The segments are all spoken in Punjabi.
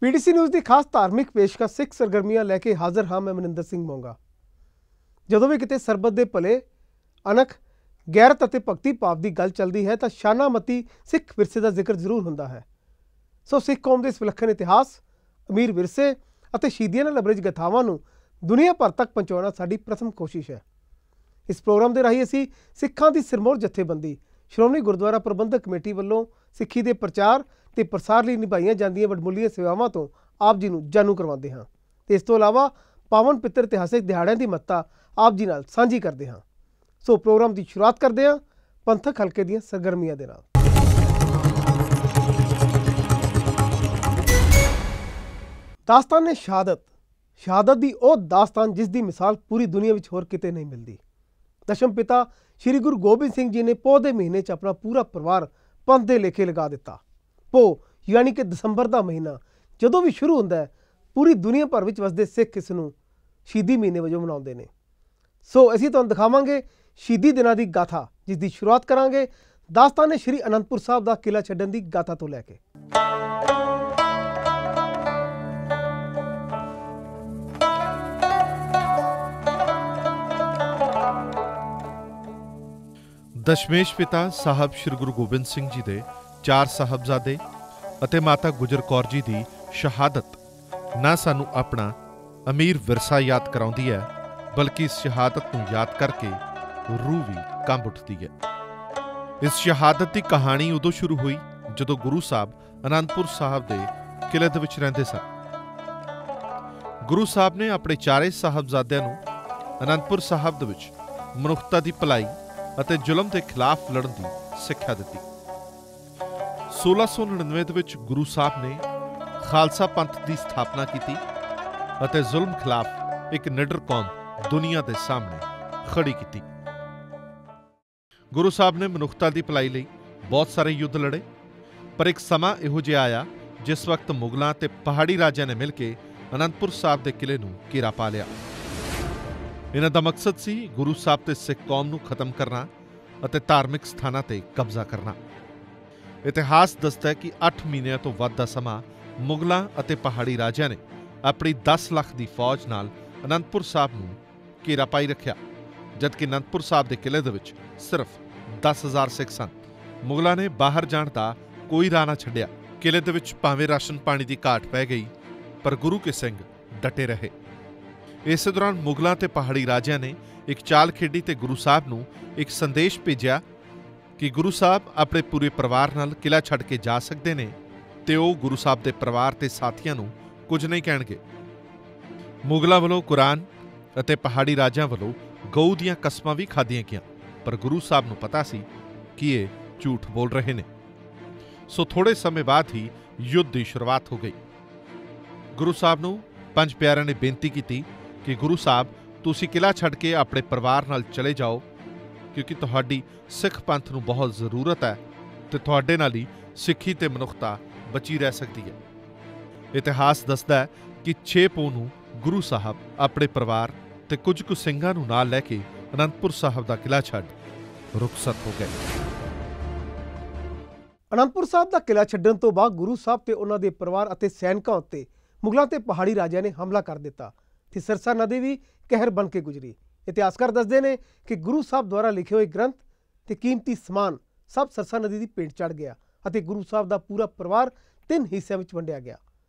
पीटीसी न्यूज़ की खास धार्मिक पेशकश सिख सरगर्मियां लैके हाज़र हाँ मैं मनिंदर सिंह मोंगा। ਜਦੋਂ ਵੀ ਕਿਤੇ ਸਰਬਤ ਦੇ ਭਲੇ ਅਣਖ ਗੈਰਤ ਅਤੇ ਭਗਤੀ ਭਾਵ ਦੀ ਗੱਲ ਚੱਲਦੀ ਹੈ ਤਾਂ ਸ਼ਾਨਾਮਤੀ ਸਿੱਖ ਵਿਰਸੇ ਦਾ ਜ਼ਿਕਰ ਜ਼ਰੂਰ ਹੁੰਦਾ ਹੈ। ਸੋ ਸਿੱਖ ਕੌਮ ਦੇ ਇਸ ਵਿਲੱਖਣ ਇਤਿਹਾਸ, ਅਮੀਰ ਵਿਰਸੇ ਅਤੇ ਸ਼ਹੀਦੀਆਂ ਨਾਲ ਲਬਰੇਜ ਗਥਾਵਾਂ ਨੂੰ ਦੁਨੀਆ ਭਰ ਤੱਕ ਪਹੁੰਚਾਉਣਾ ਸਾਡੀ ਪ੍ਰਥਮ ਕੋਸ਼ਿਸ਼ ਹੈ। ਇਸ ਪ੍ਰੋਗਰਾਮ ਦੇ ਰਾਹੀਂ ਅਸੀਂ ਸਿੱਖਾਂ ਦੀ ਸਿਰਮੌਰ ਜਥੇਬੰਦੀ ਸ਼੍ਰੋਮਣੀ ਗੁਰਦੁਆਰਾ ਪ੍ਰਬੰਧਕ ਕਮੇਟੀ ਵੱਲੋਂ ਸਿੱਖੀ ਦੇ ਪ੍ਰਚਾਰ ਤੇ ਪ੍ਰਸਾਰ ਲਈ ਨਿਭਾਈਆਂ ਜਾਂਦੀਆਂ ਵੱਡਮੁੱਲੀਆਂ ਸੇਵਾਵਾਂ ਤੋਂ ਆਪ ਜੀ ਨੂੰ ਜਾਣੂ ਕਰਵਾਉਂਦੇ ਹਾਂ ਤੇ ਇਸ ਤੋਂ ਇਲਾਵਾ ਪਾਵਨ ਪਿੱਤਰ ਇਤਿਹਾਸਿਕ ਦਿਹਾੜਿਆਂ ਦੀ ਮਹੱਤਤਾ ਆਪ ਜੀ ਨਾਲ ਸਾਂਝੀ ਕਰਦੇ ਹਾਂ। ਸੋ ਪ੍ਰੋਗਰਾਮ ਦੀ ਸ਼ੁਰੂਆਤ ਕਰਦੇ ਹਾਂ ਪੰਥਕ ਹਲਕੇ ਦੀਆਂ ਸਰਗਰਮੀਆਂ ਦੇ ਨਾਲ। ਦਾਸਤਾਨ ਸ਼ਹਾਦਤ ਦੀ ਉਹ ਦਾਸਤਾਨ ਜਿਸ ਦੀ ਮਿਸਾਲ ਪੂਰੀ ਦੁਨੀਆ ਵਿੱਚ ਹੋਰ ਕਿਤੇ ਨਹੀਂ ਮਿਲਦੀ। ਦਸ਼ਮ ਪਿਤਾ ਸ਼੍ਰੀ ਗੁਰੂ ਗੋਬਿੰਦ ਸਿੰਘ ਜੀ ਨੇ ਪੋਹ ਦੇ ਮਹੀਨੇ 'ਚ ਆਪਣਾ ਪੂਰਾ ਪਰਿਵਾਰ ਪੰਥ ਦੇ ਲੇਖੇ ਲਗਾ ਦਿੱਤਾ। ਪੋਹ ਯਾਨੀ ਕਿ ਦਸੰਬਰ ਦਾ ਮਹੀਨਾ ਜਦੋਂ ਵੀ ਸ਼ੁਰੂ ਹੁੰਦਾ ਹੈ ਪੂਰੀ ਦੁਨੀਆ ਭਰ ਵਿੱਚ ਵਸਦੇ ਸਿੱਖ ਇਸ ਨੂੰ ਸ਼ਹੀਦੀ ਮਹੀਨੇ ਵਜੋਂ ਮਨਾਉਂਦੇ ਨੇ। ਸੋ ਅਸੀਂ ਤੁਹਾਨੂੰ ਦਿਖਾਵਾਂਗੇ ਸ਼ਹੀਦੀ ਦਿਨਾਂ ਦੀ ਗਾਥਾ, ਜਿਸ ਦੀ ਸ਼ੁਰੂਆਤ ਕਰਾਂਗੇ ਦਾਸਤਾਨ ਸ਼੍ਰੀ ਅਨੰਦਪੁਰ ਸਾਹਿਬ ਦਾ ਕਿਲਾ ਛੱਡਣ ਦੀ ਗਾਥਾ ਤੋਂ ਲੈ ਕੇ। ਦਸ਼ਮੇਸ਼ ਪਿਤਾ ਸਾਹਿਬ ਸ਼੍ਰੀ ਗੁਰੂ ਗੋਬਿੰਦ ਸਿੰਘ ਜੀ ਦੇ 4 ਸਾਹਿਬਜ਼ਾਦੇ ਅਤੇ ਮਾਤਾ ਗੁਜਰ ਕੌਰ ਜੀ ਦੀ ਸ਼ਹਾਦਤ ਨਾ ਸਾਨੂੰ ਆਪਣਾ ਅਮੀਰ ਵਿਰਸਾ ਯਾਦ ਕਰਾਉਂਦੀ ਹੈ, ਬਲਕਿ ਇਸ ਸ਼ਹਾਦਤ ਨੂੰ ਯਾਦ ਕਰਕੇ ਰੂਹ ਵੀ ਕੰਬ ਉੱਠਦੀ ਹੈ। ਇਸ ਸ਼ਹਾਦਤ ਦੀ ਕਹਾਣੀ ਉਦੋਂ ਸ਼ੁਰੂ ਹੋਈ ਜਦੋਂ ਗੁਰੂ ਸਾਹਿਬ ਅਨੰਦਪੁਰ ਸਾਹਿਬ ਦੇ ਕਿਲੇ ਦੇ ਵਿੱਚ ਰਹਿੰਦੇ ਸਨ। ਗੁਰੂ ਸਾਹਿਬ ਨੇ ਆਪਣੇ 4 ਸਾਹਿਬਜ਼ਾਦਿਆਂ ਨੂੰ ਅਨੰਦਪੁਰ ਸਾਹਿਬ ਦੇ ਵਿੱਚ ਮਨੁੱਖਤਾ ਦੀ ਭਲਾਈ ਅਤੇ ਜ਼ੁਲਮ ਦੇ ਖਿਲਾਫ ਲੜਨ ਦੀ ਸਿੱਖਿਆ ਦਿੱਤੀ। 1699 ਦੇ ਵਿੱਚ ਗੁਰੂ ਸਾਹਿਬ ਨੇ ਖਾਲਸਾ ਪੰਥ ਦੀ ਸਥਾਪਨਾ ਕੀਤੀ ਅਤੇ ਜ਼ੁਲਮ ਖਿਲਾਫ ਇੱਕ ਨਿਡਰ ਕੌਮ ਦੁਨੀਆ ਦੇ ਸਾਹਮਣੇ ਖੜੀ ਕੀਤੀ। ਗੁਰੂ ਸਾਹਿਬ ਨੇ ਮਨੁੱਖਤਾ ਦੀ ਭਲਾਈ ਲਈ ਬਹੁਤ ਸਾਰੇ ਯੁੱਧ ਲੜੇ, ਪਰ ਇੱਕ ਸਮਾਂ ਇਹੋ ਜਿਹਾ ਆਇਆ ਜਿਸ ਵਕਤ ਮੁਗਲਾਂ ਤੇ ਪਹਾੜੀ ਰਾਜਿਆਂ ਨੇ ਮਿਲ ਕੇ ਅਨੰਦਪੁਰ ਸਾਹਿਬ ਦੇ ਕਿਲੇ ਨੂੰ ਘੇਰਾ ਪਾ ਲਿਆ। ਇਹਨਾਂ ਦਾ ਮਕਸਦ ਸੀ ਗੁਰੂ ਸਾਹਿਬ ਤੇ ਸਿੱਖ ਕੌਮ ਨੂੰ ਖਤਮ ਕਰਨਾ ਅਤੇ ਧਾਰਮਿਕ ਸਥਾਨਾਂ ਤੇ ਕਬਜ਼ਾ ਕਰਨਾ। ਇਤਿਹਾਸ ਦੱਸਦਾ ਹੈ ਕਿ 8 ਮਹੀਨਿਆਂ ਤੋਂ ਵੱਧ ਦਾ ਸਮਾਂ ਮੁਗਲਾਂ ਅਤੇ ਪਹਾੜੀ ਰਾਜਿਆਂ ਨੇ ਆਪਣੀ 10 ਲੱਖ ਦੀ ਫੌਜ ਨਾਲ ਅਨੰਦਪੁਰ ਸਾਹਿਬ ਨੂੰ ਘੇਰਾ ਪਾਈ ਰੱਖਿਆ, ਜਦਕਿ ਅਨੰਦਪੁਰ ਸਾਹਿਬ ਦੇ ਕਿਲੇ ਦੇ ਵਿੱਚ ਸਿਰਫ 10,000 ਸਿੱਖ ਸਨ। ਮੁਗਲਾਂ ਨੇ ਬਾਹਰ ਜਾਣ ਦਾ ਕੋਈ ਰਾਹ ਨਾ ਛੱਡਿਆ। ਕਿਲੇ ਦੇ ਵਿੱਚ ਭਾਵੇਂ ਰਾਸ਼ਨ ਪਾਣੀ ਦੀ ਘਾਟ ਪੈ ਗਈ, ਪਰ ਗੁਰੂ ਕੇ ਸਿੰਘ ਡਟੇ ਰਹੇ। ਇਸੇ ਦੌਰਾਨ ਮੁਗਲਾਂ ਤੇ ਪਹਾੜੀ ਰਾਜਿਆਂ ਨੇ ਇੱਕ ਚਾਲ ਖੇਡੀ ਤੇ ਗੁਰੂ ਸਾਹਿਬ ਨੂੰ ਇੱਕ ਸੰਦੇਸ਼ ਭੇਜਿਆ ਕਿ ਗੁਰੂ ਸਾਹਿਬ ਆਪਣੇ ਪੂਰੇ ਪਰਿਵਾਰ ਨਾਲ ਕਿਲਾ ਛੱਡ ਕੇ ਜਾ ਸਕਦੇ ਨੇ ਤੇ ਉਹ ਗੁਰੂ ਸਾਹਿਬ ਦੇ ਪਰਿਵਾਰ ਤੇ ਸਾਥੀਆਂ ਨੂੰ ਕੁਝ ਨਹੀਂ ਕਹਿਣਗੇ। ਮੁਗਲਾਂ ਵੱਲੋਂ ਕੁਰਾਨ ਅਤੇ ਪਹਾੜੀ ਰਾਜਿਆਂ ਵੱਲੋਂ ਗਊ ਦੀਆਂ ਕਸਮਾਂ ਵੀ ਖਾਧੀਆਂ ਗਈਆਂ, ਪਰ ਗੁਰੂ ਸਾਹਿਬ ਨੂੰ ਪਤਾ ਸੀ ਕਿ ਇਹ ਝੂਠ ਬੋਲ ਰਹੇ ਨੇ। ਸੋ ਥੋੜੇ ਸਮੇਂ ਬਾਅਦ ਹੀ ਯੁੱਧ ਦੀ ਸ਼ੁਰੂਆਤ ਹੋ ਗਈ। ਗੁਰੂ ਸਾਹਿਬ ਨੂੰ 5 ਪਿਆਰਿਆਂ ਨੇ ਬੇਨਤੀ ਕੀਤੀ ਕਿ ਗੁਰੂ ਸਾਹਿਬ ਤੁਸੀਂ ਕਿਲਾ ਛੱਡ ਕੇ ਆਪਣੇ ਪਰਿਵਾਰ ਨਾਲ ਚਲੇ ਜਾਓ, ਕਿਉਂਕਿ ਤੁਹਾਡੀ ਸਿੱਖ ਪੰਥ ਨੂੰ ਬਹੁਤ ਜ਼ਰੂਰਤ ਹੈ ਤੇ ਤੁਹਾਡੇ ਨਾਲ ਹੀ ਸਿੱਖੀ ਤੇ ਮਨੁੱਖਤਾ ਬਚੀ ਰਹਿ ਸਕਦੀ ਹੈ। ਇਤਿਹਾਸ ਦੱਸਦਾ ਹੈ ਕਿ 6 ਪੋਹ ਨੂੰ ਗੁਰੂ ਸਾਹਿਬ ਆਪਣੇ ਪਰਿਵਾਰ ਤੇ ਕੁਝ ਕੁ ਸਿੰਘਾਂ ਨੂੰ ਨਾਲ ਲੈ ਕੇ ਅਨੰਦਪੁਰ ਸਾਹਿਬ ਦਾ ਕਿਲਾ ਛੱਡ ਰੁਖਸਤ ਹੋ ਗਏ। ਅਨੰਦਪੁਰ ਸਾਹਿਬ ਦਾ ਕਿਲਾ ਛੱਡਣ ਤੋਂ ਬਾਅਦ ਗੁਰੂ ਸਾਹਿਬ ਤੇ ਉਹਨਾਂ ਦੇ ਪਰਿਵਾਰ ਅਤੇ ਸੈਨਿਕਾਂ ਉੱਤੇ ਮੁਗਲਾਂ ਤੇ ਪਹਾੜੀ ਰਾਜਿਆਂ ਨੇ ਹਮਲਾ ਕਰ ਦਿੱਤਾ ਤੇ ਸਰਸਾ ਨਦੀ ਵੀ ਕਹਿਰ ਬਣ ਕੇ ਗੁਜ਼ਰੀ। ਇਤਿਹਾਸਕਾਰ ਦੱਸਦੇ ਨੇ ਕਿ ਗੁਰੂ ਸਾਹਿਬ ਦੁਆਰਾ ਲਿਖੇ ਹੋਏ ਗ੍ਰੰਥ ਤੇ ਕੀਮਤੀ ਸਮਾਨ ਸਭ ਸਰਸਾ ਨਦੀ ਦੀ ਭੇਂਟ ਚੜ੍ਹ ਗਿਆ ਅਤੇ ਗੁਰੂ ਸਾਹਿਬ ਦਾ ਪੂਰਾ ਪਰਿਵਾਰ 3 ਹਿੱਸਿਆਂ ਵਿੱਚ ਵੰਡਿਆ ਗਿਆ।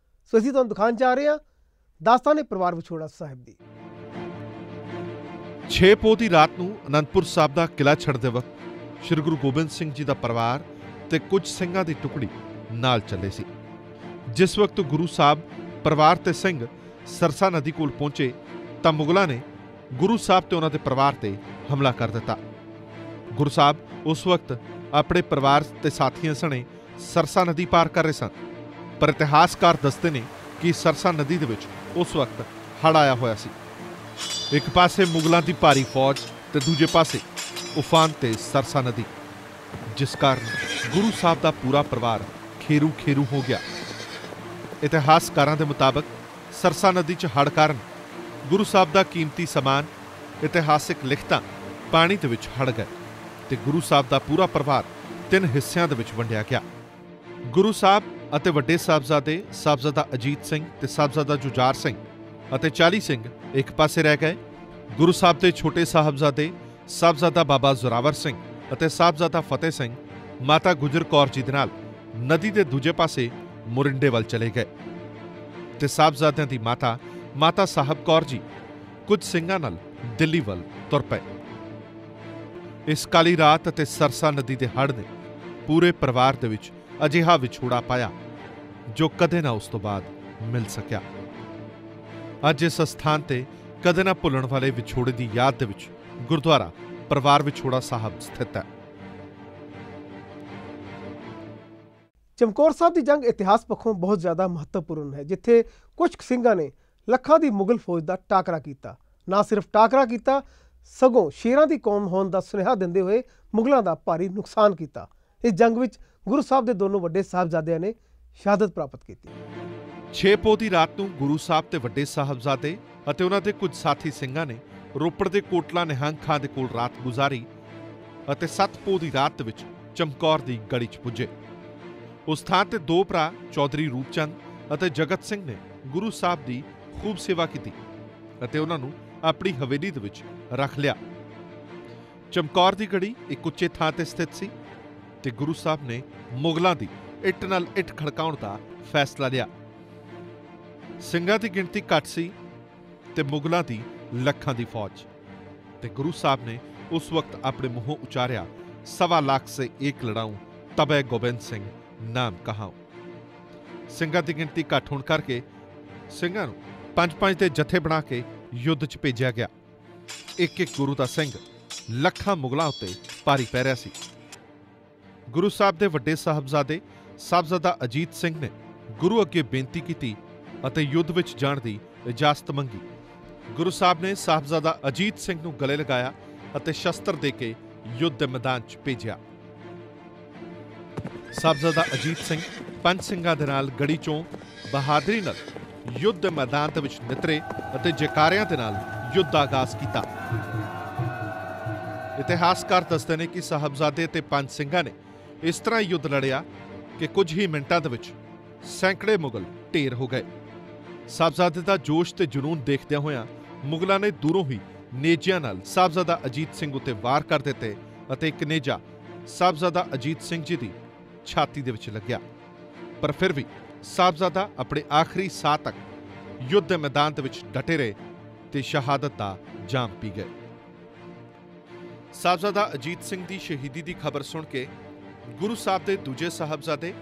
ਸੋ ਅਸੀਂ ਤੁਹਾਨੂੰ ਦਿਖਾਉਣ ਜਾ ਰਹੇ ਹਾਂ ਦਾਸਤਾਨ ਪਰਿਵਾਰ ਵਿਛੋੜਾ ਸਾਹਿਬ ਦੀ। 6 ਪੋਹ ਦੀ ਰਾਤ ਨੂੰ ਅਨੰਦਪੁਰ ਸਾਹਿਬ ਦਾ ਕਿਲਾ ਛੱਡਦੇ ਵਕਤ ਸ਼੍ਰੀ ਗੁਰੂ ਗੋਬਿੰਦ ਸਿੰਘ ਜੀ ਦਾ ਪਰਿਵਾਰ ਤੇ ਕੁਝ ਸਿੰਘਾਂ ਦੀ ਟੁਕੜੀ ਨਾਲ ਚੱਲੇ ਸੀ। ਜਿਸ ਵਕਤ ਗੁਰੂ ਸਾਹਿਬ ਪਰਿਵਾਰ ਤੇ ਸਿੰਘ ਸਰਸਾ ਨਦੀ ਕੋਲ ਪਹੁੰਚੇ ਤਾਂ ਮੁਗਲਾਂ ਨੇ ਗੁਰੂ ਸਾਹਿਬ ਤੇ ਉਹਨਾਂ ਦੇ ਪਰਿਵਾਰ ਤੇ ਹਮਲਾ ਕਰ ਦਿੱਤਾ। ਗੁਰੂ ਸਾਹਿਬ ਉਸ ਵਕਤ ਆਪਣੇ ਪਰਿਵਾਰ ਤੇ ਸਾਥੀਆਂ ਸਣੇ ਸਰਸਾ ਨਦੀ ਪਾਰ ਕਰ ਰਹੇ ਸਨ, ਪਰ ਇਤਿਹਾਸਕਾਰ ਦੱਸਦੇ ਨੇ ਕਿ ਸਰਸਾ ਨਦੀ ਦੇ ਵਿੱਚ ਉਸ ਵਕਤ ਹੜ੍ਹ ਆਇਆ ਹੋਇਆ ਸੀ। ਇੱਕ ਪਾਸੇ ਮੁਗਲਾਂ ਦੀ ਭਾਰੀ ਫੌਜ ਤੇ ਦੂਜੇ ਪਾਸੇ ਉਫਾਨ ਤੇ ਸਰਸਾ ਨਦੀ, ਜਿਸ ਕਾਰਨ ਗੁਰੂ ਸਾਹਿਬ ਦਾ ਪੂਰਾ ਪਰਿਵਾਰ ਖੇਰੂ ਹੋ ਗਿਆ। ਇਤਿਹਾਸਕਾਰਾਂ ਦੇ ਮੁਤਾਬਕ ਸਰਸਾ ਨਦੀ 'ਚ ਹੜ੍ਹ ਕਾਰਨ ਗੁਰੂ ਸਾਹਿਬ ਦਾ ਕੀਮਤੀ ਸਮਾਨ, ਇਤਿਹਾਸਿਕ ਲਿਖਤਾਂ ਪਾਣੀ ਦੇ ਵਿੱਚ ਹੜ੍ਹ ਗਏ ਤੇ ਗੁਰੂ ਸਾਹਿਬ ਦਾ ਪੂਰਾ ਪਰਿਵਾਰ 3 ਹਿੱਸਿਆਂ ਦੇ ਵਿੱਚ ਵੰਡਿਆ ਗਿਆ। ਗੁਰੂ ਸਾਹਿਬ ਅਤੇ ਵੱਡੇ ਸਾਹਿਬਜ਼ਾਦੇ ਸਾਹਿਬਜ਼ਾਦਾ ਅਜੀਤ ਸਿੰਘ ਤੇ ਸਾਹਿਬਜ਼ਾਦਾ ਜੁਝਾਰ ਸਿੰਘ ਅਤੇ 40 ਸਿੰਘ ਇੱਕ ਪਾਸੇ ਰਹਿ ਗਏ। ਗੁਰੂ ਸਾਹਿਬ ਦੇ ਛੋਟੇ ਸਾਹਿਬਜ਼ਾਦੇ ਸਾਹਿਬਜ਼ਾਦਾ ਬਾਬਾ ਜ਼ੋਰਾਵਰ ਸਿੰਘ ਅਤੇ ਸਾਹਿਬਜ਼ਾਦਾ ਫਤਿਹ ਸਿੰਘ ਮਾਤਾ ਗੁਜਰ ਕੌਰ ਜੀ ਦੇ ਨਾਲ ਨਦੀ ਦੇ ਦੂਜੇ ਪਾਸੇ ਮੋਰਿੰਡੇ ਵੱਲ ਚਲੇ ਗਏ ਤੇ ਸਾਹਿਬਜ਼ਾਦਿਆਂ ਦੀ ਮਾਤਾ ਸਾਹਿਬ ਕੌਰ ਜੀ ਕੁਝ ਸਿੰਘਾਂ ਨਾਲ ਦਿੱਲੀ ਵੱਲ ਤੁਰ ਪਏ। ਇਸ ਕਾਲੀ ਰਾਤ ਅਤੇ ਸਰਸਾ ਨਦੀ ਦੇ ਹੜ੍ਹ ਨੇ ਪੂਰੇ ਪਰਿਵਾਰ ਦੇ ਵਿੱਚ ਅਜਿਹਾ ਵਿਛੋੜਾ ਪਾਇਆ ਜੋ ਕਦੇ ਨਾ ਉਸ ਤੋਂ ਬਾਅਦ ਮਿਲ ਸਕਿਆ। ਅੱਜ ਇਸ ਸਥਾਨ ਤੇ ਕਦੇ ਨਾ ਭੁੱਲਣ ਵਾਲੇ ਵਿਛੋੜੇ ਦੀ ਯਾਦ ਦੇ ਵਿੱਚ ਗੁਰਦੁਆਰਾ ਪਰਿਵਾਰ ਵਿਛੋੜਾ ਸਾਹਿਬ ਸਥਿਤ ਹੈ। ਚਮਕੌਰ ਸਾਹਿਬ ਦੀ ਜੰਗ ਇਤਿਹਾਸ ਪੱਖੋਂ ਬਹੁਤ ਜ਼ਿਆਦਾ ਮਹੱਤਵਪੂਰਨ ਹੈ, ਜਿੱਥੇ ਕੁਝ ਸਿੰਘਾਂ ਨੇ ਲੱਖਾਂ ਦੀ ਮੁਗਲ ਫੌਜ ਦਾ ਟਾਕਰਾ ਕੀਤਾ। ਨਾ ਸਿਰਫ ਟਾਕਰਾ ਕੀਤਾ, ਸਗੋਂ ਸ਼ੇਰਾਂ ਦੀ ਕੌਮ ਹੋਣ ਦਾ ਸੁਨੇਹਾ ਦਿੰਦੇ ਹੋਏ ਮੁਗਲਾਂ ਦਾ ਭਾਰੀ ਨੁਕਸਾਨ ਕੀਤਾ। ਇਸ ਜੰਗ ਵਿੱਚ ਗੁਰੂ ਸਾਹਿਬ ਦੇ ਦੋਨੋਂ ਵੱਡੇ ਸਾਹਿਬਜ਼ਾਦਿਆਂ ਨੇ ਸ਼ਹਾਦਤ ਪ੍ਰਾਪਤ ਕੀਤੀ। 6 ਪੋਹ ਦੀ ਰਾਤ ਨੂੰ ਗੁਰੂ ਸਾਹਿਬ ਤੇ ਵੱਡੇ ਸਾਹਿਬਜ਼ਾਦੇ ਅਤੇ ਉਹਨਾਂ ਦੇ ਕੁਝ ਸਾਥੀ ਸਿੰਘਾਂ ਨੇ ਰੋਪੜ ਦੇ ਕੋਟਲਾ ਨਿਹੰਗ ਖਾਂ ਦੇ ਕੋਲ ਰਾਤ ਗੁਜ਼ਾਰੀ ਅਤੇ 7 ਪੋਹ ਦੀ ਰਾਤ ਵਿੱਚ ਚਮਕੌਰ ਦੀ ਗੜੀ 'ਚ ਪੁੱਜੇ। ਉਸ ਥਾਂ ਤੇ ਦੋ ਭਰਾ ਚੌਧਰੀ ਰੂਪਚੰਦ ਅਤੇ ਜਗਤ ਸਿੰਘ ਨੇ ਗੁਰੂ ਸਾਹਿਬ ਦੀ ਖੂਬ ਸੇਵਾ ਕੀਤੀ ਅਤੇ ਉਹਨਾਂ ਨੂੰ ਆਪਣੀ ਹਵੇਲੀ ਦੇ ਵਿੱਚ ਰੱਖ ਲਿਆ। ਚਮਕੌਰ ਦੀ ਗੜੀ ਇੱਕ ਉੱਚੇ ਥਾਂ ਤੇ ਸਥਿਤ ਸੀ ਤੇ ਗੁਰੂ ਸਾਹਿਬ ਨੇ ਮੁਗਲਾਂ ਦੀ ਇੱਟ ਨਾਲ ਇੱਟ ਖੜਕਾਉਣ ਦਾ ਫੈਸਲਾ ਲਿਆ। ਸਿੰਘਾਂ ਦੀ ਗਿਣਤੀ ਘੱਟ ਸੀ ਤੇ ਮੁਗਲਾਂ ਦੀ ਲੱਖਾਂ ਦੀ ਫੌਜ ਤੇ ਗੁਰੂ ਸਾਹਿਬ ਨੇ ਉਸ ਵਕਤ ਆਪਣੇ ਮੂੰਹੋਂ ਉਚਾਰਿਆ, 1.25 ਲੱਖ ਸੇ ਏਕ ਲੜਾਊਂ ਤਬੈ ਗੋਬਿੰਦ ਸਿੰਘ ਨਾਮ ਕਹਾਉ। ਸਿੰਘਾਂ ਦੀ ਗਿਣਤੀ ਘੱਟ ਹੋਣ ਕਰਕੇ ਸਿੰਘਾਂ ਨੂੰ 5-5 ਦੇ ਜਥੇ ਬਣਾ ਕੇ ਯੁੱਧ 'ਚ ਭੇਜਿਆ ਗਿਆ। ਇੱਕ ਗੁਰੂ ਦਾ ਸਿੰਘ ਲੱਖਾਂ ਮੁਗਲਾਂ ਉੱਤੇ ਭਾਰੀ ਪੈ ਰਿਹਾ ਸੀ। ਗੁਰੂ ਸਾਹਿਬ ਦੇ ਵੱਡੇ ਸਾਹਿਬਜ਼ਾਦੇ ਸਾਹਿਬਜ਼ਾਦਾ ਅਜੀਤ ਸਿੰਘ ਨੇ ਗੁਰੂ ਅੱਗੇ ਬੇਨਤੀ ਕੀਤੀ ਅਤੇ ਯੁੱਧ ਵਿੱਚ ਜਾਣ ਦੀ ਇਜਾਜ਼ਤ ਮੰਗੀ। ਗੁਰੂ ਸਾਹਿਬ ਨੇ ਸਾਹਿਬਜ਼ਾਦਾ ਅਜੀਤ ਸਿੰਘ ਨੂੰ ਗਲੇ ਲਗਾਇਆ ਅਤੇ ਸ਼ਸਤਰ ਦੇ ਕੇ ਯੁੱਧ ਦੇ ਮੈਦਾਨ 'ਚ ਭੇਜਿਆ। ਸਾਹਿਬਜ਼ਾਦਾ ਅਜੀਤ ਸਿੰਘ 5 ਸਿੰਘਾਂ ਦੇ ਨਾਲ ਗੜੀ 'ਚੋਂ ਬਹਾਦਰੀ ਨਾਲ ਯੁੱਧ ਦੇ ਮੈਦਾਨ ਦੇ ਵਿੱਚ ਨਿਤਰੇ ਅਤੇ ਜੈਕਾਰਿਆਂ ਦੇ ਨਾਲ ਯੁੱਧ ਦਾ ਆਗਾਜ਼ ਕੀਤਾ। ਇਤਿਹਾਸਕਾਰ ਦੱਸਦੇ ਨੇ ਕਿ ਸਾਹਿਬਜ਼ਾਦੇ ਤੇ 5 ਸਿੰਘਾਂ ਨੇ ਇਸ ਤਰ੍ਹਾਂ ਯੁੱਧ ਲੜਿਆ ਕਿ ਕੁਝ ਹੀ ਮਿੰਟਾਂ ਦੇ ਵਿੱਚ ਸੈਂਕੜੇ ਮੁਗਲ ਢੇਰ ਹੋ ਗਏ। ਸਾਹਿਬਜ਼ਾਦੇ ਦਾ ਜੋਸ਼ ਤੇ ਜਨੂਨ ਦੇਖਦਿਆਂ ਹੋਇਆਂ ਮੁਗਲਾਂ ਨੇ ਦੂਰੋਂ ਹੀ ਨੇਜਿਆਂ ਨਾਲ ਸਾਹਿਬਜ਼ਾਦਾ ਅਜੀਤ ਸਿੰਘ ਉੱਤੇ ਵਾਰ ਕਰ ਦਿੱਤੇ ਅਤੇ ਇੱਕ ਨੇਜਾ ਸਾਹਿਬਜ਼ਾਦਾ ਅਜੀਤ ਸਿੰਘ ਜੀ ਦੀ ਛਾਤੀ ਦੇ ਵਿੱਚ ਲੱਗਿਆ। ਪਰ ਫਿਰ ਵੀ ਸਾਹਿਬਜ਼ਾਦਾ ਆਪਣੇ ਆਖਰੀ ਸਾਹ ਤੱਕ ਯੁੱਧ ਦੇ ਮੈਦਾਨ ਦੇ ਵਿੱਚ ਡਟੇ ਰਹੇ ਤੇ ਸ਼ਹਾਦਤ ਦਾ ਜਾਮ ਪੀ ਗਏ। ਸਾਹਿਬਜ਼ਾਦਾ ਅਜੀਤ ਸਿੰਘ ਦੀ ਸ਼ਹੀਦੀ ਦੀ ਖਬਰ ਸੁਣ ਕੇ ਗੁਰੂ ਸਾਹਿਬ ਦੇ ਦੂਜੇ ਸਾਹਿਬਜ਼ਾਦੇ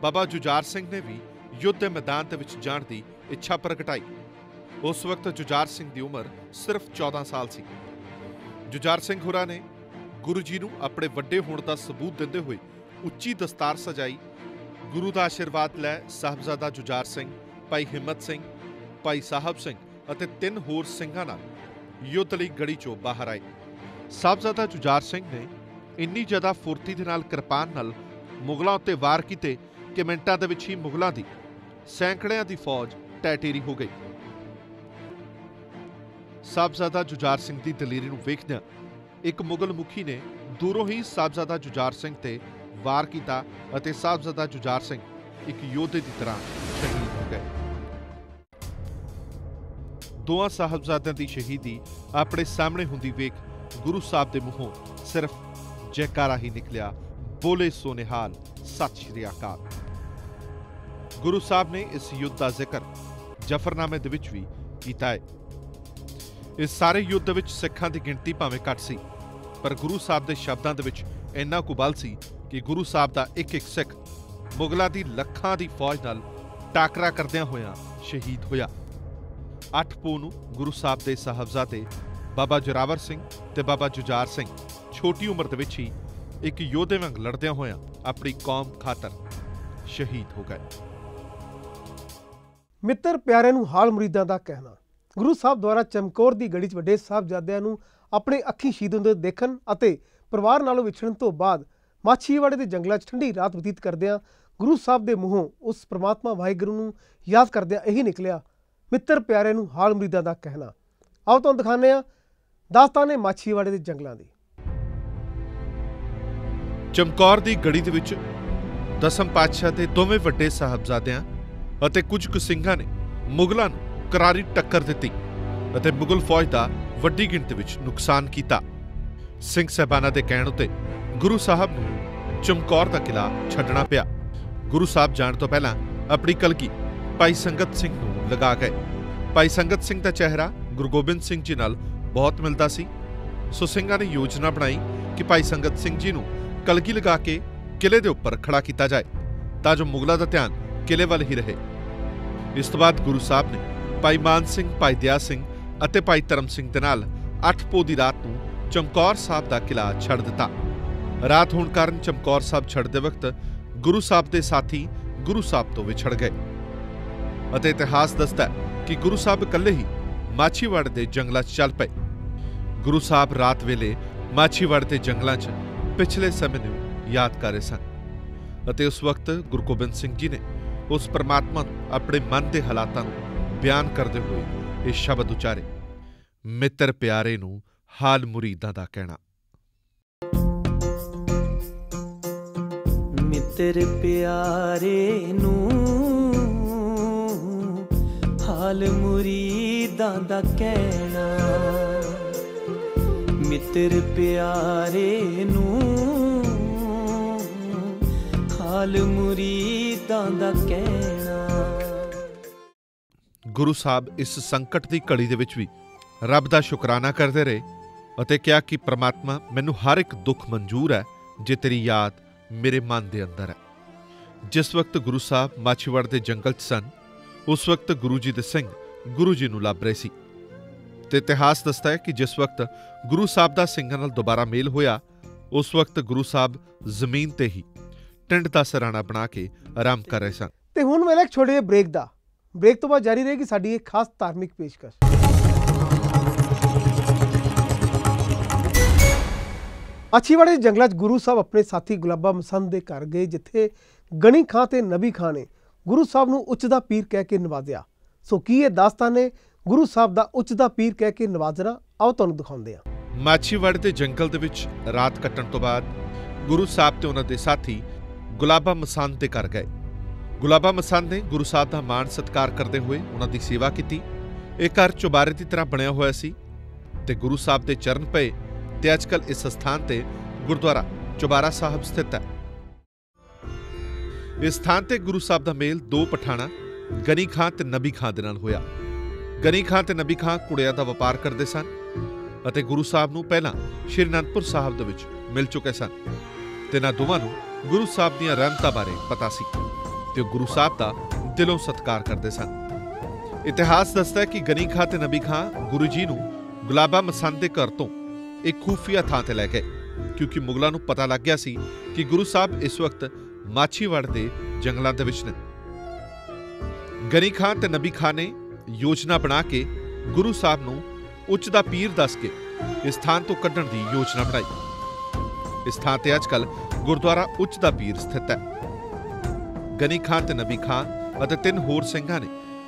ਬਾਬਾ ਜੁਝਾਰ ਸਿੰਘ ਨੇ ਵੀ ਯੁੱਧ ਦੇ ਮੈਦਾਨ ਦੇ ਵਿੱਚ ਜਾਣ ਦੀ ਇੱਛਾ ਪ੍ਰਗਟਾਈ। ਉਸ ਵਕਤ ਜੁਝਾਰ ਸਿੰਘ ਦੀ ਉਮਰ ਸਿਰਫ 14 ਸਾਲ ਸੀ। ਜੁਝਾਰ ਸਿੰਘ ਹੋਰਾਂ ਨੇ ਗੁਰੂ ਜੀ ਨੂੰ ਆਪਣੇ ਵੱਡੇ ਹੋਣ ਦਾ ਸਬੂਤ ਦਿੰਦੇ ਹੋਏ ਉੱਚੀ ਦਸਤਾਰ ਸਜਾਈ। ਗੁਰੂ ਦਾ ਆਸ਼ੀਰਵਾਦ ਲੈ ਸਾਹਿਬਜ਼ਾਦਾ ਜੁਝਾਰ ਸਿੰਘ, ਭਾਈ ਹਿੰਮਤ ਸਿੰਘ, ਭਾਈ ਸਾਹਿਬ ਸਿੰਘ ਅਤੇ 3 ਹੋਰ ਸਿੰਘਾਂ ਨਾਲ ਯੁੱਧ ਲਈ ਗੜੀ 'ਚੋਂ ਬਾਹਰ ਆਏ। ਸਾਹਿਬਜ਼ਾਦਾ ਜੁਝਾਰ ਸਿੰਘ ਨੇ ਇੰਨੀ ਜ਼ਿਆਦਾ ਫੁਰਤੀ ਦੇ ਨਾਲ ਕਿਰਪਾਨ ਨਾਲ ਮੁਗਲਾਂ ਉੱਤੇ ਵਾਰ ਕੀਤੇ ਕਿ ਮਿੰਟਾਂ ਦੇ ਵਿੱਚ ਹੀ ਮੁਗਲਾਂ ਦੀ ਸੈਂਕੜਿਆਂ ਦੀ ਫੌਜ ਟੈਟੇਰੀ ਹੋ ਗਈ। ਸਾਹਿਬਜ਼ਾਦਾ ਜੁਝਾਰ ਸਿੰਘ ਦੀ ਦਲੇਰੀ ਨੂੰ ਵੇਖਦਿਆਂ ਇੱਕ ਮੁਗਲ ਮੁਖੀ ਨੇ ਦੂਰੋਂ ਹੀ ਸਾਹਿਬਜ਼ਾਦਾ ਜੁਝਾਰ ਸਿੰਘ ਤੇ ਵਾਰ ਕੀਤਾ ਅਤੇ ਸਾਹਿਬਜ਼ਾਦਾ ਜੁਝਾਰ ਸਿੰਘ ਇੱਕ ਯੋਧੇ ਦੀ ਤਰ੍ਹਾਂ ਸ਼ਹੀਦ ਹੋ ਗਏ। ਦੋਵਾਂ ਸਾਹਿਬਜ਼ਾਦਿਆਂ ਦੀ ਸ਼ਹੀਦੀ ਆਪਣੇ ਸਾਹਮਣੇ ਹੁੰਦੀ ਵੇਖ ਗੁਰੂ ਸਾਹਿਬ ਦੇ ਮੂੰਹੋਂ ਸਿਰਫ ਜੈਕਾਰਾ ਹੀ ਨਿਕਲਿਆ, ਬੋਲੇ ਸੋ ਨਿਹਾਲ, ਸਤਿ ਸ਼੍ਰੀ ਅਕਾਲ। ਗੁਰੂ ਸਾਹਿਬ ਨੇ ਇਸ ਯੁੱਧ ਦਾ ਜ਼ਿਕਰ ਜਫਰਨਾਮੇ ਦੇ ਵਿੱਚ ਵੀ ਕੀਤਾ ਹੈ। ਇਸ ਸਾਰੇ ਯੁੱਧ ਵਿੱਚ ਸਿੱਖਾਂ ਦੀ ਗਿਣਤੀ ਭਾਵੇਂ ਘੱਟ ਸੀ, ਪਰ ਗੁਰੂ ਸਾਹਿਬ ਦੇ ਸ਼ਬਦਾਂ ਦੇ ਵਿੱਚ ਇੰਨਾ ਕੁ ਬਲ ਸੀ ਕਿ ਗੁਰੂ ਸਾਹਿਬ ਦਾ ਇੱਕ ਇੱਕ ਸਿੱਖ ਮੁਗਲਾਂ ਦੀ ਲੱਖਾਂ ਦੀ ਫੌਜ ਨਾਲ ਟਾਕਰਾ ਕਰਦਿਆਂ ਹੋਇਆਂ ਸ਼ਹੀਦ ਹੋਇਆ। 8 ਪੋਹ ਨੂੰ ਗੁਰੂ ਸਾਹਿਬ ਦੇ ਸਾਹਿਬਜ਼ਾਦੇ ਬਾਬਾ ਜ਼ੋਰਾਵਰ ਸਿੰਘ ਤੇ ਬਾਬਾ ਜੁਝਾਰ ਸਿੰਘ ਛੋਟੀ ਉਮਰ ਦੇ ਵਿੱਚ ਹੀ ਇੱਕ ਯੋਧੇ ਵਾਂਗ ਲੜਦਿਆਂ ਹੋਇਆਂ ਆਪਣੀ ਕੌਮ ਖਾਤਰ ਸ਼ਹੀਦ ਹੋ ਗਏ। ਮਿੱਤਰ ਪਿਆਰਿਆਂ ਨੂੰ ਹਾਲ ਮੁਰੀਦਾਂ ਦਾ ਕਹਿਣਾ, ਗੁਰੂ ਸਾਹਿਬ ਦੁਆਰਾ ਚਮਕੌਰ ਦੀ ਗੜੀ 'ਚ ਵੱਡੇ ਸਾਹਿਬਜ਼ਾਦਿਆਂ ਨੂੰ ਆਪਣੇ ਅੱਖੀਂ ਸ਼ਹੀਦ ਹੁੰਦੇ ਦੇਖਣ ਅਤੇ ਪਰਿਵਾਰ ਨਾਲੋਂ ਵਿਛੜਨ ਤੋਂ ਬਾਅਦ ਮਾਛੀਵਾੜੇ ਦੇ ਜੰਗਲਾਂ 'ਚ ਠੰਡੀ ਰਾਤ ਬਤੀਤ ਕਰਦਿਆਂ ਗੁਰੂ ਸਾਹਿਬ ਦੇ ਮੂੰਹੋਂ ਉਸ ਪ੍ਰਮਾਤਮਾ ਵਾਹਿਗੁਰੂ ਨੂੰ ਯਾਦ ਕਰਦਿਆਂ ਇਹੀ ਨਿਕਲਿਆ, ਮਿੱਤਰ ਪਿਆਰਿਆਂ ਨੂੰ ਹਾਲ ਮੁਰੀਦਾਂ ਦਾ ਕਹਿਣਾ। ਆਓ ਤੁਹਾਨੂੰ ਦਿਖਾਉਂਦੇ ਹਾਂ ਦਾਸਤਾਨ ਹੈ ਮਾਛੀਵਾੜੇ ਦੇ ਜੰਗਲਾਂ ਦੀ। ਚਮਕੌਰ ਦੀ ਗੜੀ ਦੇ ਵਿੱਚ ਦਸਮ ਪਾਤਸ਼ਾਹ ਦੇ ਦੋਵੇਂ ਵੱਡੇ ਸਾਹਿਬਜ਼ਾਦਿਆਂ ਅਤੇ ਕੁਝ ਕੁ ਸਿੰਘਾਂ ਨੇ ਮੁਗਲਾਂ ਨੂੰ ਕਰਾਰੀ ਟੱਕਰ ਦਿੱਤੀ ਅਤੇ ਮੁਗਲ ਫੌਜ ਦਾ ਵੱਡੀ ਗਿਣਤੀ ਵਿੱਚ ਨੁਕਸਾਨ ਕੀਤਾ। ਸਿੰਘ ਸਾਹਿਬਾਨਾਂ ਦੇ ਕਹਿਣ ਉੱਤੇ ਗੁਰੂ ਸਾਹਿਬ ਨੂੰ ਚਮਕੌਰ ਦਾ ਕਿਲਾ ਛੱਡਣਾ ਪਿਆ। ਗੁਰੂ ਸਾਹਿਬ ਜਾਣ ਤੋਂ ਪਹਿਲਾਂ ਆਪਣੀ ਕਲਗੀ ਭਾਈ ਸੰਗਤ ਸਿੰਘ ਨੂੰ ਲਗਾ ਗਏ। ਭਾਈ ਸੰਗਤ ਸਿੰਘ ਦਾ ਚਿਹਰਾ ਗੁਰੂ ਗੋਬਿੰਦ ਸਿੰਘ ਜੀ ਨਾਲ ਬਹੁਤ ਮਿਲਦਾ ਸੀ, ਸੋ ਸਿੰਘਾਂ ਨੇ ਯੋਜਨਾ ਬਣਾਈ ਕਿ ਭਾਈ ਸੰਗਤ ਸਿੰਘ ਜੀ ਨੂੰ ਕਲਗੀ ਲਗਾ ਕੇ ਕਿਲੇ ਦੇ ਉੱਪਰ ਖੜਾ ਕੀਤਾ ਜਾਏ ਤਾਂ ਜੋ ਮੁਗਲਾਂ ਦਾ ਧਿਆਨ ਕਿਲੇ ਵੱਲ ਹੀ ਰਹੇ। ਇਸ ਤੋਂ ਬਾਅਦ ਗੁਰੂ ਸਾਹਿਬ ਨੇ ਭਾਈ ਮਾਨ ਸਿੰਘ, ਭਾਈ ਦਇਆ ਸਿੰਘ ਅਤੇ ਭਾਈ ਧਰਮ ਸਿੰਘ ਦੇ ਨਾਲ 8 ਪੋਹ ਦੀ ਰਾਤ ਨੂੰ ਚਮਕੌਰ ਸਾਹਿਬ ਦਾ ਕਿਲਾ ਛੱਡ ਦਿੱਤਾ। ਰਾਤ ਹੋਣ ਕਾਰਨ ਚਮਕੌਰ ਸਾਹਿਬ ਛੱਡਦੇ ਵਕਤ ਗੁਰੂ ਸਾਹਿਬ ਦੇ ਸਾਥੀ ਗੁਰੂ ਸਾਹਿਬ ਤੋਂ ਵਿਛੜ ਗਏ ਅਤੇ ਇਤਿਹਾਸ ਦੱਸਦਾ ਹੈ ਕਿ ਗੁਰੂ ਸਾਹਿਬ ਇਕੱਲੇ ਹੀ ਮਾਛੀਵਾੜੇ ਦੇ ਜੰਗਲਾਂ 'ਚ ਚੱਲ ਪਏ। ਗੁਰੂ ਸਾਹਿਬ ਰਾਤ ਵੇਲੇ ਮਾਛੀਵਾੜੇ ਦੇ ਜੰਗਲਾਂ 'ਚ ਪਿਛਲੇ ਸਮੇਂ ਨੂੰ ਯਾਦ ਕਰ ਰਹੇ ਸਨ ਅਤੇ ਉਸ ਵਕਤ ਗੁਰੂ ਗੋਬਿੰਦ ਸਿੰਘ ਜੀ ਨੇ ਉਸ ਪਰਮਾਤਮਾ ਨੂੰ ਆਪਣੇ ਮਨ ਦੇ ਹਾਲਾਤਾਂ ਨੂੰ ਬਿਆਨ ਕਰਦੇ ਹੋਏ ਇਹ ਸ਼ਬਦ ਉਚਾਰੇ, ਮਿੱਤਰ ਪਿਆਰੇ ਨੂੰ ਹਾਲ ਮੁਰੀਦਾਂ ਦਾ ਕਹਿਣਾ। ਮਿੱਤਰ ਪਿਆਰੇ ਨੂੰ ਹਾਲ ਮੁਰੀਦਾਂ ਦਾ ਕਹਿਣਾ, ਮਿੱਤਰ ਪਿਆਰੇ ਨੂੰ ਹਾਲ ਮੁਰੀਦਾਂ ਦਾ ਕਹਿਣਾ। ਗੁਰੂ ਸਾਹਿਬ ਇਸ ਸੰਕਟ ਦੀ ਘੜੀ ਦੇ ਵਿੱਚ ਵੀ ਰੱਬ ਦਾ ਸ਼ੁਕਰਾਨਾ ਕਰਦੇ ਰਹੇ ਅਤੇ ਕਿਹਾ ਕਿ ਪ੍ਰਮਾਤਮਾ ਮੈਨੂੰ ਹਰ ਇੱਕ ਦੁੱਖ ਮਨਜ਼ੂਰ ਹੈ ਜੇ ਤੇਰੀ ਯਾਦ ਮੇਰੇ ਮਨ ਦੇ ਅੰਦਰ ਹੈ। ਜਿਸ ਵਕਤ ਗੁਰੂ ਸਾਹਿਬ ਮਾਛੀਵਾੜੇ ਦੇ ਜੰਗਲ 'ਚ ਸਨ ਉਸ ਵਕਤ ਗੁਰੂ ਜੀ ਦੇ ਸਿੰਘ ਗੁਰੂ ਜੀ ਨੂੰ ਲੱਭ ਰਹੇ ਸੀ ਤੇ ਇਤਿਹਾਸ ਦੱਸਦਾ ਹੈ ਕਿ ਜਿਸ ਵਕਤ ਗੁਰੂ ਸਾਹਿਬ ਦਾ ਸਿੰਘਾਂ ਨਾਲ ਦੁਬਾਰਾ ਮੇਲ ਹੋਇਆ ਉਸ ਵਕਤ ਗੁਰੂ ਸਾਹਿਬ ਜ਼ਮੀਨ ਤੇ ਹੀ ਟਿੰਡ ਦਾ ਸਰਾਣਾ ਬਣਾ ਕੇ ਆਰਾਮ ਕਰ ਰਹੇ ਸਨ। ਤੇ ਹੁਣ ਵੇਲੇ ਇੱਕ ਛੋਟੇ ਜਿਹੇ ਬ੍ਰੇਕ ਦਾ। ਬ੍ਰੇਕ ਤੋਂ ਬਾਅਦ ਜਾਰੀ ਰਹੇਗੀ ਸਾਡੀ ਇੱਕ ਖਾਸ ਧਾਰਮਿਕ ਪੇਸ਼ਕਸ਼। ਮਾਛੀਵਾੜੇ ਦੇ ਜੰਗਲਾਂ 'ਚ ਗੁਰੂ ਸਾਹਿਬ ਆਪਣੇ ਸਾਥੀ ਗੁਲਾਬਾ ਮਸੰਦ ਦੇ ਘਰ ਗਏ, ਜਿੱਥੇ ਗਣੀ ਖਾਂ ਤੇ ਨਬੀ ਖਾਂ ਨੇ ਗੁਰੂ ਸਾਹਿਬ ਨੂੰ ਉੱਚ ਦਾ ਪੀਰ ਕਹਿ ਕੇ ਨਵਾਜ਼ਿਆ। ਸੋ ਕੀ ਇਹ ਦਾਸਤਾਨ ਨੇ ਗੁਰੂ ਸਾਹਿਬ ਦਾ ਉੱਚ ਦਾ ਪੀਰ ਕਹਿ ਕੇ ਨਵਾਜ਼ਣਾ? ਆਓ ਤੁਹਾਨੂੰ ਦਿਖਾਉਂਦੇ ਹਾਂ। ਮਾਛੀਵਾੜੇ ਦੇ ਜੰਗਲ ਦੇ ਵਿੱਚ ਰਾਤ ਕੱਟਣ ਤੋਂ ਬਾਅਦ ਗੁਰੂ ਸਾਹਿਬ ਤੇ ਉਹਨਾਂ ਦੇ ਸਾਥੀ ਗੁਲਾਬਾ ਮਸੰਦ ਦੇ ਘਰ ਗਏ। ਗੁਲਾਬਾ ਮਸੰਦ ਨੇ ਗੁਰੂ ਸਾਹਿਬ ਦਾ ਮਾਣ ਸਤਿਕਾਰ ਕਰਦੇ ਹੋਏ ਉਹਨਾਂ ਦੀ ਸੇਵਾ ਕੀਤੀ। ਇਹ ਘਰ ਚੁਬਾਰੇ ਦੀ ਤਰ੍ਹਾਂ ਬਣਿਆ ਹੋਇਆ ਸੀ ਤੇ ਗੁਰੂ ਸਾਹਿਬ ਦੇ ਚਰਨ ਪਏ ਤੇ ਅੱਜਕੱਲ ਇਸ ਸਥਾਨ ਤੇ ਗੁਰਦੁਆਰਾ ਚੁਬਾਰਾ ਸਾਹਿਬ ਸਥਿਤ ਹੈ। ਇਸ ਸਥਾਨ ਤੇ ਗੁਰੂ ਸਾਹਿਬ ਦਾ ਮੇਲ ਦੋ ਪਠਾਣਾ ਗਨੀ ਖਾਂ ਤੇ ਨਬੀ ਖਾਂ ਦੇ ਨਾਲ ਹੋਇਆ। ਗਨੀ ਖਾਂ ਤੇ ਨਬੀ ਖਾਂ ਕੁੜਿਆਂ ਦਾ ਵਪਾਰ ਕਰਦੇ ਸਨ ਅਤੇ ਗੁਰੂ ਸਾਹਿਬ ਨੂੰ ਪਹਿਲਾਂ ਸ਼੍ਰੀ ਅਨੰਦਪੁਰ ਸਾਹਿਬ ਦੇ ਵਿੱਚ ਮਿਲ ਚੁੱਕੇ ਸਨ ਤੇ ਇਹਨਾਂ ਦੋਵਾਂ ਨੂੰ ਗੁਰੂ ਸਾਹਿਬ ਦੀਆਂ ਰਹਿਮਤਾਂ ਬਾਰੇ ਪਤਾ ਸੀ ਤੇ ਉਹ ਗੁਰੂ ਸਾਹਿਬ ਦਾ ਦਿਲੋਂ ਸਤਿਕਾਰ ਕਰਦੇ ਸਨ। ਇਤਿਹਾਸ ਦੱਸਦਾ ਹੈ ਕਿ ਗਨੀ ਖਾਂ ਤੇ ਨਬੀ ਖਾਂ ਗੁਰੂ ਜੀ ਨੂੰ ਗੁਲਾਬਾ ਮਸੰਦ ਦੇ ਘਰ ਤੋਂ ਇੱਕ ਖੂਫੀਆ ਥਾਂ ਤੇ ਲੈ ਗਏ ਕਿਉਂਕਿ ਮੁਗਲਾਂ ਨੂੰ ਪਤਾ ਲੱਗ ਗਿਆ ਸੀ ਕਿ ਗੁਰੂ ਸਾਹਿਬ ਇਸ ਵਕਤ ਮਾਛੀਵਾੜੇ ਦੇ ਜੰਗਲਾਂ ਦੇ ਵਿੱਚ ਨੇ। ਗਨੀ ਖਾਂ ਤੇ ਨਬੀ ਖਾਂ ਨੇ ਯੋਜਨਾ ਬਣਾ ਕੇ ਗੁਰੂ ਸਾਹਿਬ ਨੂੰ ਉੱਚ ਦਾ ਪੀਰ ਦੱਸ ਕੇ ਇਸ ਥਾਂ ਤੋਂ ਕੱਢਣ ਦੀ ਯੋਜਨਾ ਬਣਾਈ। ਇਸ ਥਾਂ ਤੇ ਅੱਜਕੱਲ ਗੁਰਦੁਆਰਾ ਉੱਚ ਦਾ ਪੀਰ ਸਥਿਤ ਹੈ। ਗਨੀ ਖਾਂ ਤੇ ਨਬੀ ਖਾਂ ਅਤੇ 3 ਹੋਰ ਸਿੰਘਾਂ ਨੇ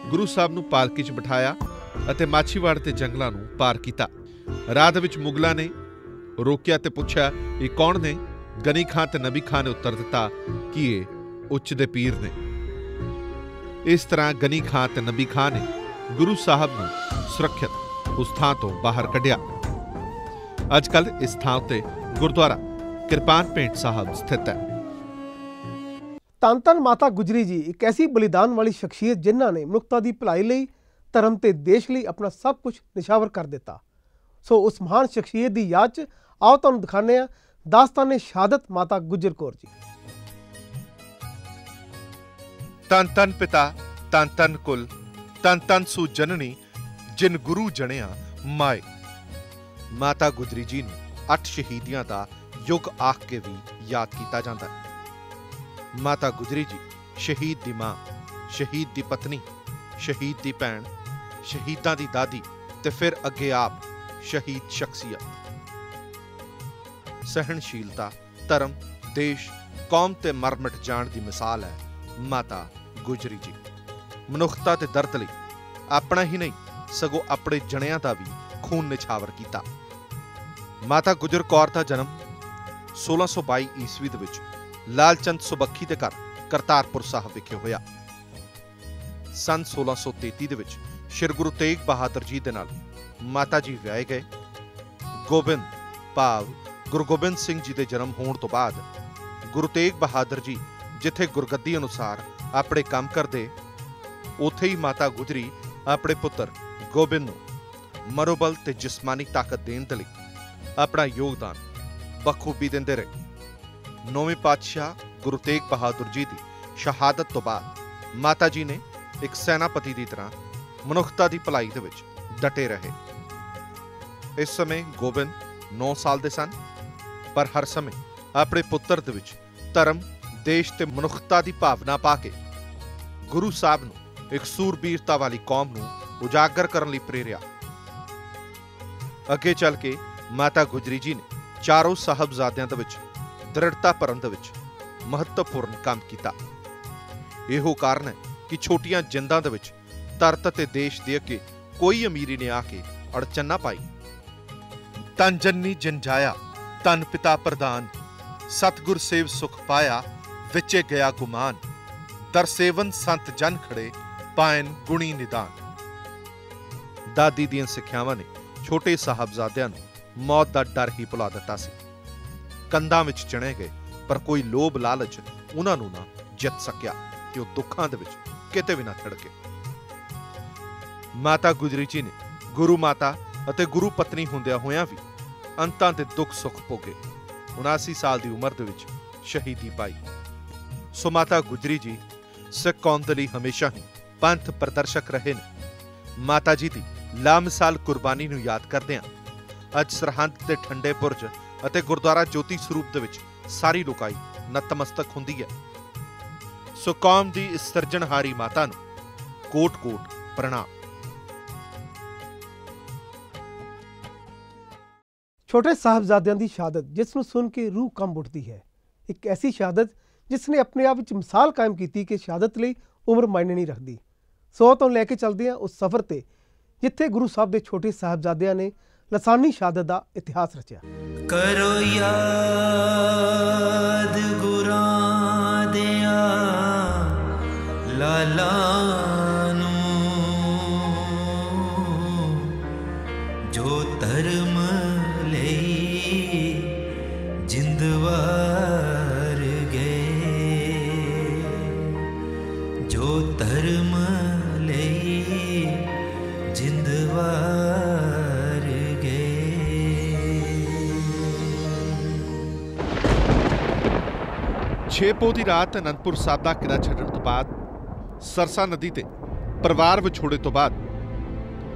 ਗੁਰੂ ਸਾਹਿਬ ਨੂੰ ਪਾਲਕੀ 'ਚ ਬਿਠਾਇਆ ਅਤੇ ਮਾਛੀਵਾੜੇ ਦੇ ਜੰਗਲਾਂ ਨੂੰ ਪਾਰ ਕੀਤਾ। ਰਾਹ ਦੇ ਵਿੱਚ ਮੁਗਲਾਂ ਨੇ ਰੋਕਿਆ ਤੇ ਪੁੱਛਿਆ ਇਹ ਕੌਣ ਨੇ? ਗਨੀ ਖਾਂ ਤੇ ਨਬੀ ਖਾਂ ਨੇ ਉੱਤਰ ਦਿੱਤਾ ਕਿ ਇਹ ਉੱਚ ਦੇ ਪੀਰ ਨੇ। ਇਸ ਤਰ੍ਹਾਂ ਗਨੀ ਖਾਂ ਤੇ ਨਬੀ ਖਾਂ ਨੇ ਗੁਰੂ ਸਾਹਿਬ ਨੂੰ ਸੁਰੱਖਿਅਤ ਉਸ ਥਾਂ ਤੋਂ ਬਾਹਰ ਕੱਢਿਆ। ਅੱਜਕੱਲ ਇਸ ਥਾਂ ਉੱਤੇ ਗੁਰਦੁਆਰਾ ਕਿਰਪਾਨ ਪੇਂਟ ਸਾਹਿਬ ਸਥਿਤ ਹੈ। ਧੰਨ ਧੰਨ ਮਾਤਾ ਗੁਜਰੀ ਜੀ ਇੱਕ ਐਸੀ ਬਲੀਦਾਨ ਵਾਲੀ ਸ਼ਖਸੀਅਤ ਜਿਨ੍ਹਾਂ ਨੇ ਮਨੁੱਖਤਾ ਦੀ ਭਲਾਈ ਲਈ, ਧਰਮ ਤੇ ਦੇਸ਼ ਲਈ ਆਪਣਾ ਸਭ ਕੁਝ ਨਿਛਾਵਰ ਕਰ ਦਿੱਤਾ। ਸੋ ਉਸ ਮਹਾਨ ਸ਼ਖਸੀਅਤ ਦੀ ਯਾਦ 'ਚ ਆਓ ਤੁਹਾਨੂੰ ਦਿਖਾਉਂਦੇ ਹਾਂ ਦਾਸਤਾਨੇ ਸ਼ਹਾਦਤ ਮਾਤਾ ਗੁਜਰ ਕੌਰ ਜੀ। ਤਨ ਤਨ ਪਿਤਾ ਤਨ ਤਨ ਕੁਲ ਤਨ ਤਨ ਸੂ ਜਨਨੀ ਜਿਨ ਗੁਰੂ ਜਣਿਆ ਮਾਏ। ਮਾਤਾ ਗੁਜਰੀ ਜੀ ਨੂੰ 8 ਸ਼ਹੀਦੀਆਂ ਦਾ ਯੁੱਗ ਆਖ ਕੇ ਵੀ ਯਾਦ ਕੀਤਾ ਜਾਂਦਾ ਹੈ। ਮਾਤਾ ਗੁਜਰੀ ਜੀ ਸ਼ਹੀਦ ਦੀ ਮਾਂ, ਸ਼ਹੀਦ ਦੀ ਪਤਨੀ, ਸ਼ਹੀਦ ਦੀ ਭੈਣ, ਸ਼ਹੀਦਾਂ ਦੀ ਦਾਦੀ ਤੇ ਫਿਰ ਅੱਗੇ ਆਪ ਸ਼ਹੀਦ ਸ਼ਖਸੀਅਤ। ਸਹਿਣਸ਼ੀਲਤਾ, ਧਰਮ, ਦੇਸ਼, ਕੌਮ ਤੇ ਮਰ ਮਿਟ ਜਾਣ ਦੀ ਮਿਸਾਲ ਹੈ ਮਾਤਾ ਗੁਜਰੀ ਜੀ। ਮਨੁੱਖਤਾ ਤੇ ਦਰਦ ਲਈ ਆਪਣਾ ਹੀ ਨਹੀਂ ਸਗੋਂ ਆਪਣੇ ਜਣਿਆਂ ਦਾ ਵੀ ਖੂਨ ਨਿਛਾਵਰ ਕੀਤਾ। ਮਾਤਾ ਗੁਜਰ ਕੌਰ ਦਾ ਜਨਮ 1622 ਈਸਵੀ ਦੇ ਵਿੱਚ ਲਾਲ ਚੰਦ ਸੁਬੱਖੀ ਦੇ ਘਰ ਕਰਤਾਰਪੁਰ ਸਾਹਿਬ ਵਿਖੇ ਹੋਇਆ। ਸੰਨ 1633 ਦੇ ਵਿੱਚ ਸ਼੍ਰੀ ਗੁਰੂ ਤੇਗ ਬਹਾਦਰ ਜੀ ਦੇ ਨਾਲ ਮਾਤਾ ਜੀ ਵਿਆਹੇ ਗਏ। ਗੋਬਿੰਦ ਭਾਵ ਗੁਰੂ ਗੋਬਿੰਦ ਸਿੰਘ ਜੀ ਦੇ ਜਨਮ ਹੋਣ ਤੋਂ ਬਾਅਦ ਗੁਰੂ ਤੇਗ ਬਹਾਦਰ ਜੀ ਜਿੱਥੇ ਗੁਰਗੱਦੀ ਅਨੁਸਾਰ ਆਪਣੇ ਕੰਮ ਕਰਦੇ, ਉੱਥੇ ਹੀ ਮਾਤਾ ਗੁਜਰੀ ਆਪਣੇ ਪੁੱਤਰ ਗੋਬਿੰਦ ਨੂੰ ਮਨੋਬਲ ਤੇ ਜਿਸਮਾਨੀ ਤਾਕਤ ਦੇਣ ਦੇ ਲਈ ਆਪਣਾ ਯੋਗਦਾਨ ਬਖੂਬੀ ਦਿੰਦੇ ਰਹੇ। ਨੌਵੇਂ ਪਾਤਸ਼ਾਹ ਗੁਰੂ ਤੇਗ ਬਹਾਦਰ ਜੀ ਦੀ ਸ਼ਹਾਦਤ ਤੋਂ ਬਾਅਦ ਮਾਤਾ ਜੀ ਨੇ ਇੱਕ ਸੈਨਾਪਤੀ ਦੀ ਤਰ੍ਹਾਂ ਮਨੁੱਖਤਾ ਦੀ ਭਲਾਈ ਦੇ ਵਿੱਚ ਡਟੇ ਰਹੇ। ਇਸ ਸਮੇਂ ਗੋਬਿੰਦ 9 ਸਾਲ ਦੇ ਸਨ, ਪਰ ਹਰ ਸਮੇਂ ਆਪਣੇ ਪੁੱਤਰ ਦੇ ਵਿੱਚ ਧਰਮ, ਦੇਸ਼ ਤੇ ਮਨੁੱਖਤਾ ਦੀ ਭਾਵਨਾ ਪਾ ਕੇ ਗੁਰੂ ਸਾਹਿਬ ਨੂੰ ਇੱਕ ਸੂਰਬੀਰਤਾ ਵਾਲੀ ਕੌਮ ਨੂੰ ਉਜਾਗਰ ਕਰਨ ਲਈ ਪ੍ਰੇਰਿਆ। ਅੱਗੇ ਚੱਲ ਕੇ ਮਾਤਾ ਗੁਜਰੀ ਜੀ ਨੇ ਚਾਰੋਂ ਸਾਹਿਬਜ਼ਾਦਿਆਂ ਦੇ ਵਿੱਚ ਦ੍ਰਿੜਤਾ ਭਰਨ ਦੇ ਵਿੱਚ ਮਹੱਤਵਪੂਰਨ ਕੰਮ ਕੀਤਾ। ਇਹੋ ਕਾਰਨ ਹੈ ਕਿ ਛੋਟੀਆਂ ਜਿੰਦਾਂ ਦੇ ਵਿੱਚ ਧਰਤ ਤੇ ਦੇਸ਼ ਦੇ ਅੱਗੇ ਕੋਈ ਅਮੀਰੀ ਨੇ ਆ ਕੇ ਅੜਚਨ ਨਾ ਪਾਈ। ਤਨ ਜੰਨੀ ਜੰਜਾਇਆ ਤਨ ਪਿਤਾ ਪ੍ਰਦਾਨ, ਸਤਿਗੁਰ ਸੇਵ ਸੁਖ ਪਾਇਆ ਵਿਚੇ ਗਿਆ ਗੁਮਾਨ, ਦਰ ਸੇਵਨ ਸੰਤ ਜਨ ਖੜੇ ਪਾਇਨ ਗੁਣੀ ਨਿਦਾਨ। ਦਾਦੀ ਦੀਆਂ ਸਿੱਖਿਆਵਾਂ ਨੇ ਛੋਟੇ ਸਾਹਿਬਜ਼ਾਦਿਆਂ ਨੂੰ ਮੌਤ ਦਾ ਡਰ ਹੀ ਭੁਲਾ ਦਿੱਤਾ ਸੀ। ਕੰਧਾਂ ਵਿੱਚ ਚਿਣੇ ਗਏ, ਪਰ ਕੋਈ ਲੋਭ ਲਾਲਚ ਉਹਨਾਂ ਨੂੰ ਨਾ ਜਿੱਤ ਸਕਿਆ ਤੇ ਉਹ ਦੁੱਖਾਂ ਦੇ ਵਿੱਚ ਕਿਤੇ ਵੀ ਨਾ ਥੜਕੇ। ਮਾਤਾ ਗੁਜਰੀ ਜੀ ਨੇ ਗੁਰੂ ਮਾਤਾ ਅਤੇ ਗੁਰੂ ਪਤਨੀ ਹੁੰਦਿਆਂ ਹੋਇਆਂ ਵੀ ਅੰਤਾਂ ਦੇ ਦੁੱਖ ਸੁੱਖ ਭੋਗੇ। 79 ਸਾਲ ਦੀ ਉਮਰ ਦੇ ਵਿੱਚ ਸ਼ਹੀਦੀ ਪਾਈ। ਸੋ ਮਾਤਾ ਗੁਜਰੀ ਜੀ ਸਿੱਖ ਕੌਮ ਦੇ ਲਈ ਹਮੇਸ਼ਾ ਹੀ ਪੰਥ ਪ੍ਰਦਰਸ਼ਕ ਰਹੇ ਨੇ। ਮਾਤਾ ਜੀ ਦੀ ਲਾਮਿਸਾਲ ਕੁਰਬਾਨੀ ਨੂੰ ਯਾਦ ਕਰਦਿਆਂ ਅੱਜ ਸਰਹੰਦ ਤੇ ਠੰਡੇ ਬੁਰਜ ਅਤੇ ਗੁਰਦੁਆਰਾ ਜੋਤੀ ਸਰੂਪ ਦੇ ਵਿੱਚ ਸਾਰੀ ਲੋਕਾਈ ਨਤਮਸਤਕ ਹੁੰਦੀ ਹੈ। ਸੋ ਕੌਮ ਦੀ ਇਸ ਸਿਰਜਣਹਾਰੀ ਮਾਤਾ ਨੂੰ ਕੋਟ-ਕੋਟ ਪ੍ਰਣਾਮ। ਛੋਟੇ ਸਾਹਿਬਜ਼ਾਦਿਆਂ ਦੀ ਸ਼ਹਾਦਤ ਜਿਸ ਨੂੰ ਸੁਣ ਕੇ ਰੂਹ ਕੰਬ ਉੱਠਦੀ ਹੈ। ਇੱਕ ਐਸੀ ਸ਼ਹਾਦਤ ਜਿਸ ਨੇ ਆਪਣੇ ਆਪ ਵਿੱਚ ਮਿਸਾਲ ਕਾਇਮ ਕੀਤੀ ਕਿ ਸ਼ਹਾਦਤ ਲਈ ਉਮਰ ਮਾਇਨੇ ਨਹੀਂ ਰੱਖਦੀ। ਸੋ ਤੋਂ ਲੈ ਕੇ ਚੱਲਦੇ ਹਾਂ ਉਸ ਸਫ਼ਰ ਤੇ ਜਿੱਥੇ ਗੁਰੂ ਸਾਹਿਬ ਦੇ ਛੋਟੇ ਸਾਹਿਬਜ਼ਾਦਿਆਂ ਨੇ ਲਸਾਨੀ ਸ਼ਹਾਦਤ ਦਾ ਇਤਿਹਾਸ ਰਚਿਆ। ਕਰੋ ਯਾਦ ਗੁਰਾਂ ਦਿਆਂ ਲਾਲਾਂ ਨੂੰ, ਜੋ ਧਰਮ ਲਈ ਜਿੰਦ ਵਾਰ ਗਏ, ਜੋ ਧਰਮ ਲਈ ਜਿੰਦ ਵਾਰ ਗਏ। 6 ਪੋਹ ਦੀ ਰਾਤ ਅਨੰਦਪੁਰ ਸਾਹਿਬ ਦਾ ਕਿਲ੍ਹਾ ਛੱਡਣ ਤੋਂ ਬਾਅਦ ਸਰਸਾ ਨਦੀ ਤੇ ਪਰਿਵਾਰ ਵਿਛੋੜੇ ਤੋਂ ਬਾਅਦ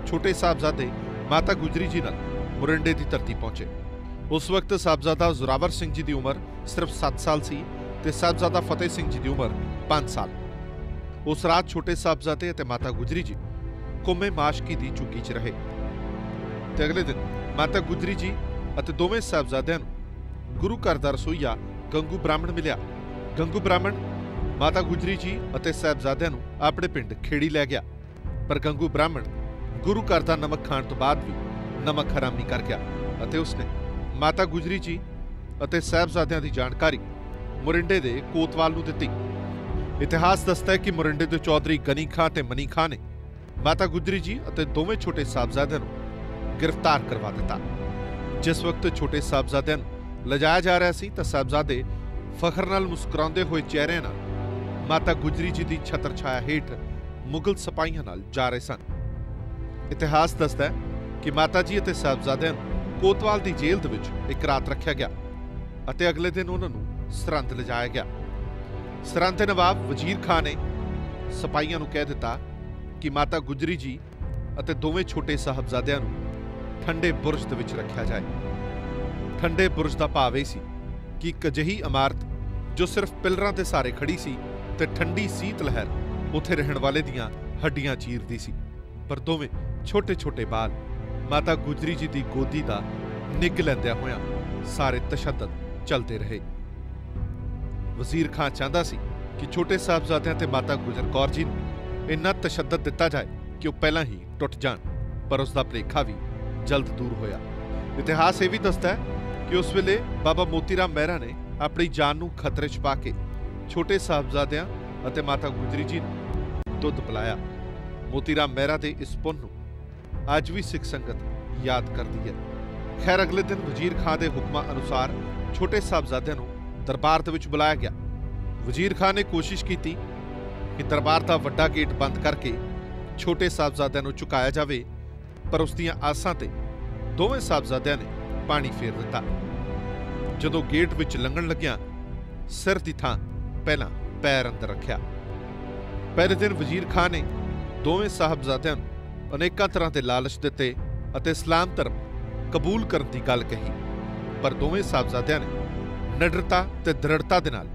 ਛੋਟੇ ਸਾਹਿਬਜ਼ਾਦੇ ਮਾਤਾ ਗੁਜਰੀ ਜੀ ਨਾਲ ਮੁਰਿੰਡੇ ਦੀ ਧਰਤੀ ਪਹੁੰਚੇ। ਉਸ ਵਕਤ ਸਾਹਿਬਜ਼ਾਦਾ ਜ਼ੋਰਾਵਰ ਸਿੰਘ ਜੀ ਦੀ ਉਮਰ ਸਿਰਫ 7 ਸਾਲ ਸੀ ਤੇ ਸਾਹਿਬਜ਼ਾਦਾ ਫਤਿਹ ਸਿੰਘ ਜੀ ਦੀ ਉਮਰ 5 ਸਾਲ। ਉਸ ਰਾਤ ਛੋਟੇ ਸਾਹਿਬਜ਼ਾਦੇ ਅਤੇ ਮਾਤਾ ਗੁਜਰੀ ਜੀ ਕੁੰਮੇ ਮਾਸ਼ਕੀ ਦੀ ਚੁੱਗੀ 'ਚ ਰਹੇ ਤੇ ਅਗਲੇ ਦਿਨ ਮਾਤਾ ਗੁਜਰੀ ਜੀ ਅਤੇ ਦੋਵੇਂ ਸਾਹਿਬਜ਼ਾਦਿਆਂ ਨੂੰ ਗੁਰੂ ਘਰ ਦਾ ਰਸੋਈਆ ਗੰਗੂ ਬ੍ਰਾਹਮਣ ਮਿਲਿਆ। ਗੰਗੂ ਬ੍ਰਾਹਮਣ ਮਾਤਾ ਗੁਜਰੀ ਜੀ ਅਤੇ ਸਾਹਿਬਜ਼ਾਦਿਆਂ ਨੂੰ ਆਪਣੇ ਪਿੰਡ ਖੇੜੀ ਲੈ ਗਿਆ, ਪਰ ਗੰਗੂ ਬ੍ਰਾਹਮਣ ਗੁਰੂ ਘਰ ਦਾ ਨਮਕ ਖਾਣ ਤੋਂ ਬਾਅਦ ਵੀ ਨਮਕ ਹਰਾਮੀ ਕਰ ਗਿਆ ਅਤੇ ਉਸਨੇ ਮਾਤਾ ਗੁਜਰੀ ਜੀ ਅਤੇ ਸਾਹਿਬਜ਼ਾਦਿਆਂ ਦੀ ਜਾਣਕਾਰੀ ਮੁਰਿੰਡੇ ਦੇ ਕੋਤਵਾਲ ਨੂੰ ਦਿੱਤੀ। ਇਤਿਹਾਸ ਦੱਸਦਾ ਹੈ ਕਿ ਮੁਰਿੰਡੇ ਦੇ ਚੌਧਰੀ ਗਨੀ ਖਾਂ ਤੇ ਮਨੀ ਖਾਂ ਨੇ ਮਾਤਾ ਗੁਜਰੀ ਜੀ ਅਤੇ ਦੋਵੇਂ ਛੋਟੇ ਸਾਹਿਬਜ਼ਾਦਿਆਂ ਨੂੰ ਗ੍ਰਿਫਤਾਰ ਕਰਵਾ ਦਿੱਤਾ। ਜਿਸ ਵਕਤ ਛੋਟੇ ਸਾਹਿਬਜ਼ਾਦਿਆਂ ਨੂੰ ਲਿਜਾਇਆ ਜਾ ਰਿਹਾ ਸੀ ਤਾਂ ਸਾਹਿਬਜ਼ਾਦੇ ਫਖਰ ਨਾਲ ਮੁਸਕਰਾਉਂਦੇ ਹੋਏ ਚਿਹਰਿਆਂ ਨਾਲ ਮਾਤਾ ਗੁਜਰੀ ਜੀ ਦੀ ਛਤਰ ਛਾਇਆ ਹੇਠ ਮੁਗਲ ਸਿਪਾਹੀਆਂ ਨਾਲ ਜਾ ਰਹੇ ਸਨ। ਇਤਿਹਾਸ ਦੱਸਦਾ ਹੈ ਕਿ ਮਾਤਾ ਜੀ ਅਤੇ ਸਾਹਿਬਜ਼ਾਦਿਆਂ ਨੂੰ ਕੋਤਵਾਲ ਦੀ ਜੇਲ੍ਹ ਦੇ ਵਿੱਚ ਇੱਕ ਰਾਤ ਰੱਖਿਆ ਗਿਆ ਅਤੇ ਅਗਲੇ ਦਿਨ ਉਹਨਾਂ ਨੂੰ ਸਰਹੰਦ ਲਿਜਾਇਆ ਗਿਆ। ਸਰਹੰਦ ਦੇ ਨਵਾਬ ਵਜ਼ੀਰ ਖਾਂ ਨੇ ਸਿਪਾਹੀਆਂ ਨੂੰ ਕਹਿ ਦਿੱਤਾ ਕਿ ਮਾਤਾ ਗੁਜਰੀ ਜੀ ਅਤੇ ਦੋਵੇਂ ਛੋਟੇ ਸਾਹਿਬਜ਼ਾਦਿਆਂ ਨੂੰ ਠੰਡੇ ਬੁਰਜ ਦੇ ਵਿੱਚ ਰੱਖਿਆ ਜਾਏ। ਠੰਡੇ ਬੁਰਜ ਦਾ ਭਾਵ ਇਹ ਸੀ ਕਿ ਇੱਕ ਅਜਿਹੀ ਇਮਾਰਤ ਜੋ ਸਿਰਫ ਪਿਲਰਾਂ ਦੇ ਸਹਾਰੇ ਖੜੀ ਸੀ ਤੇ ਠੰਡੀ ਸੀਤ ਲਹਿਰ ਉੱਥੇ ਰਹਿਣ ਵਾਲੇ ਦੀਆਂ ਹੱਡੀਆਂ ਚੀਰਦੀ ਸੀ। ਪਰ ਦੋਵੇਂ ਛੋਟੇ-ਛੋਟੇ ਬਾਲ ਮਾਤਾ ਗੁਜਰੀ ਜੀ ਦੀ ਗੋਦੀ ਦਾ ਨਿੱਘ ਲੈਂਦਿਆਂ ਹੋਇਆਂ ਸਾਰੇ ਤਸ਼ੱਦਦ ਚੱਲਦੇ ਰਹੇ। ਵਜ਼ੀਰ ਖਾਂ ਚਾਹੁੰਦਾ ਸੀ ਕਿ ਛੋਟੇ ਸਾਹਿਬਜ਼ਾਦਿਆਂ ਤੇ ਮਾਤਾ ਗੁਜਰ ਕੌਰ ਜੀ ਨੂੰ ਇੰਨਾ ਤਸ਼ੱਦਦ ਦਿੱਤਾ ਜਾਏ ਕਿ ਉਹ ਪਹਿਲਾਂ ਹੀ ਟੁੱਟ ਜਾਣ, ਪਰ ਉਸ ਦਾ ਭੁਲੇਖਾ ਵੀ ਜਲਦ ਦੂਰ ਹੋਇਆ। ਇਤਿਹਾਸ ਇਹ ਵੀ ਦੱਸਦਾ ਹੈ ਕਿ ਉਸ ਵੇਲੇ ਬਾਬਾ ਮੋਤੀ ਰਾਮ ਮਹਿਰਾ ਨੇ ਆਪਣੀ ਜਾਨ ਨੂੰ ਖਤਰੇ 'ਚ ਪਾ ਕੇ ਛੋਟੇ ਸਾਹਿਬਜ਼ਾਦਿਆਂ ਅਤੇ ਮਾਤਾ ਗੁਜਰੀ ਜੀ ਨੂੰ ਦੁੱਧ ਪਿਲਾਇਆ। ਮੋਤੀ ਰਾਮ ਮਹਿਰਾ ਦੇ ਇਸ ਪੁੰਨ ਨੂੰ ਅੱਜ ਵੀ ਸਿੱਖ ਸੰਗਤ ਯਾਦ ਕਰਦੀ ਹੈ। ਖੈਰ, ਅਗਲੇ ਦਿਨ ਵਜ਼ੀਰ ਖਾਂ ਦੇ ਹੁਕਮਾਂ ਅਨੁਸਾਰ ਛੋਟੇ ਸਾਹਿਬਜ਼ਾਦਿਆਂ ਨੂੰ ਦਰਬਾਰ ਦੇ ਵਿੱਚ ਬੁਲਾਇਆ ਗਿਆ। ਵਜ਼ੀਰ ਖਾਂ ਨੇ ਕੋਸ਼ਿਸ਼ ਕੀਤੀ ਕਿ ਦਰਬਾਰ ਦਾ ਵੱਡਾ ਗੇਟ ਬੰਦ ਕਰਕੇ ਛੋਟੇ ਸਾਹਿਬਜ਼ਾਦਿਆਂ ਨੂੰ ਝੁਕਾਇਆ ਜਾਵੇ, ਪਰ ਉਸ ਦੀਆਂ ਆਸਾਂ ਤੇ ਦੋਵੇਂ ਸਾਹਿਬਜ਼ਾਦਿਆਂ ਨੇ ਪਾਣੀ ਫੇਰ ਦਿੱਤਾ। ਜਦੋਂ ਗੇਟ ਵਿੱਚ ਲੰਘਣ ਲੱਗਿਆ, ਸਿਰ ਦੀ ਥਾਂ ਪਹਿਲਾਂ ਪੈਰ ਅੰਦਰ ਰੱਖਿਆ। ਪਹਿਲੇ ਦਿਨ ਵਜ਼ੀਰ ਖਾਂ ਨੇ ਦੋਵੇਂ ਸਾਹਿਬਜ਼ਾਦਿਆਂ ਨੂੰ ਅਨੇਕਾਂ ਤਰ੍ਹਾਂ ਦੇ ਲਾਲਚ ਦਿੱਤੇ ਅਤੇ ਇਸਲਾਮ ਧਰਮ ਕਬੂਲ ਕਰਨ ਦੀ ਗੱਲ ਕਹੀ, ਪਰ ਦੋਵੇਂ ਸਾਹਿਬਜ਼ਾਦਿਆਂ ਨੇ ਨਿਡਰਤਾ ਤੇ ਦ੍ਰਿੜਤਾ ਦੇ ਨਾਲ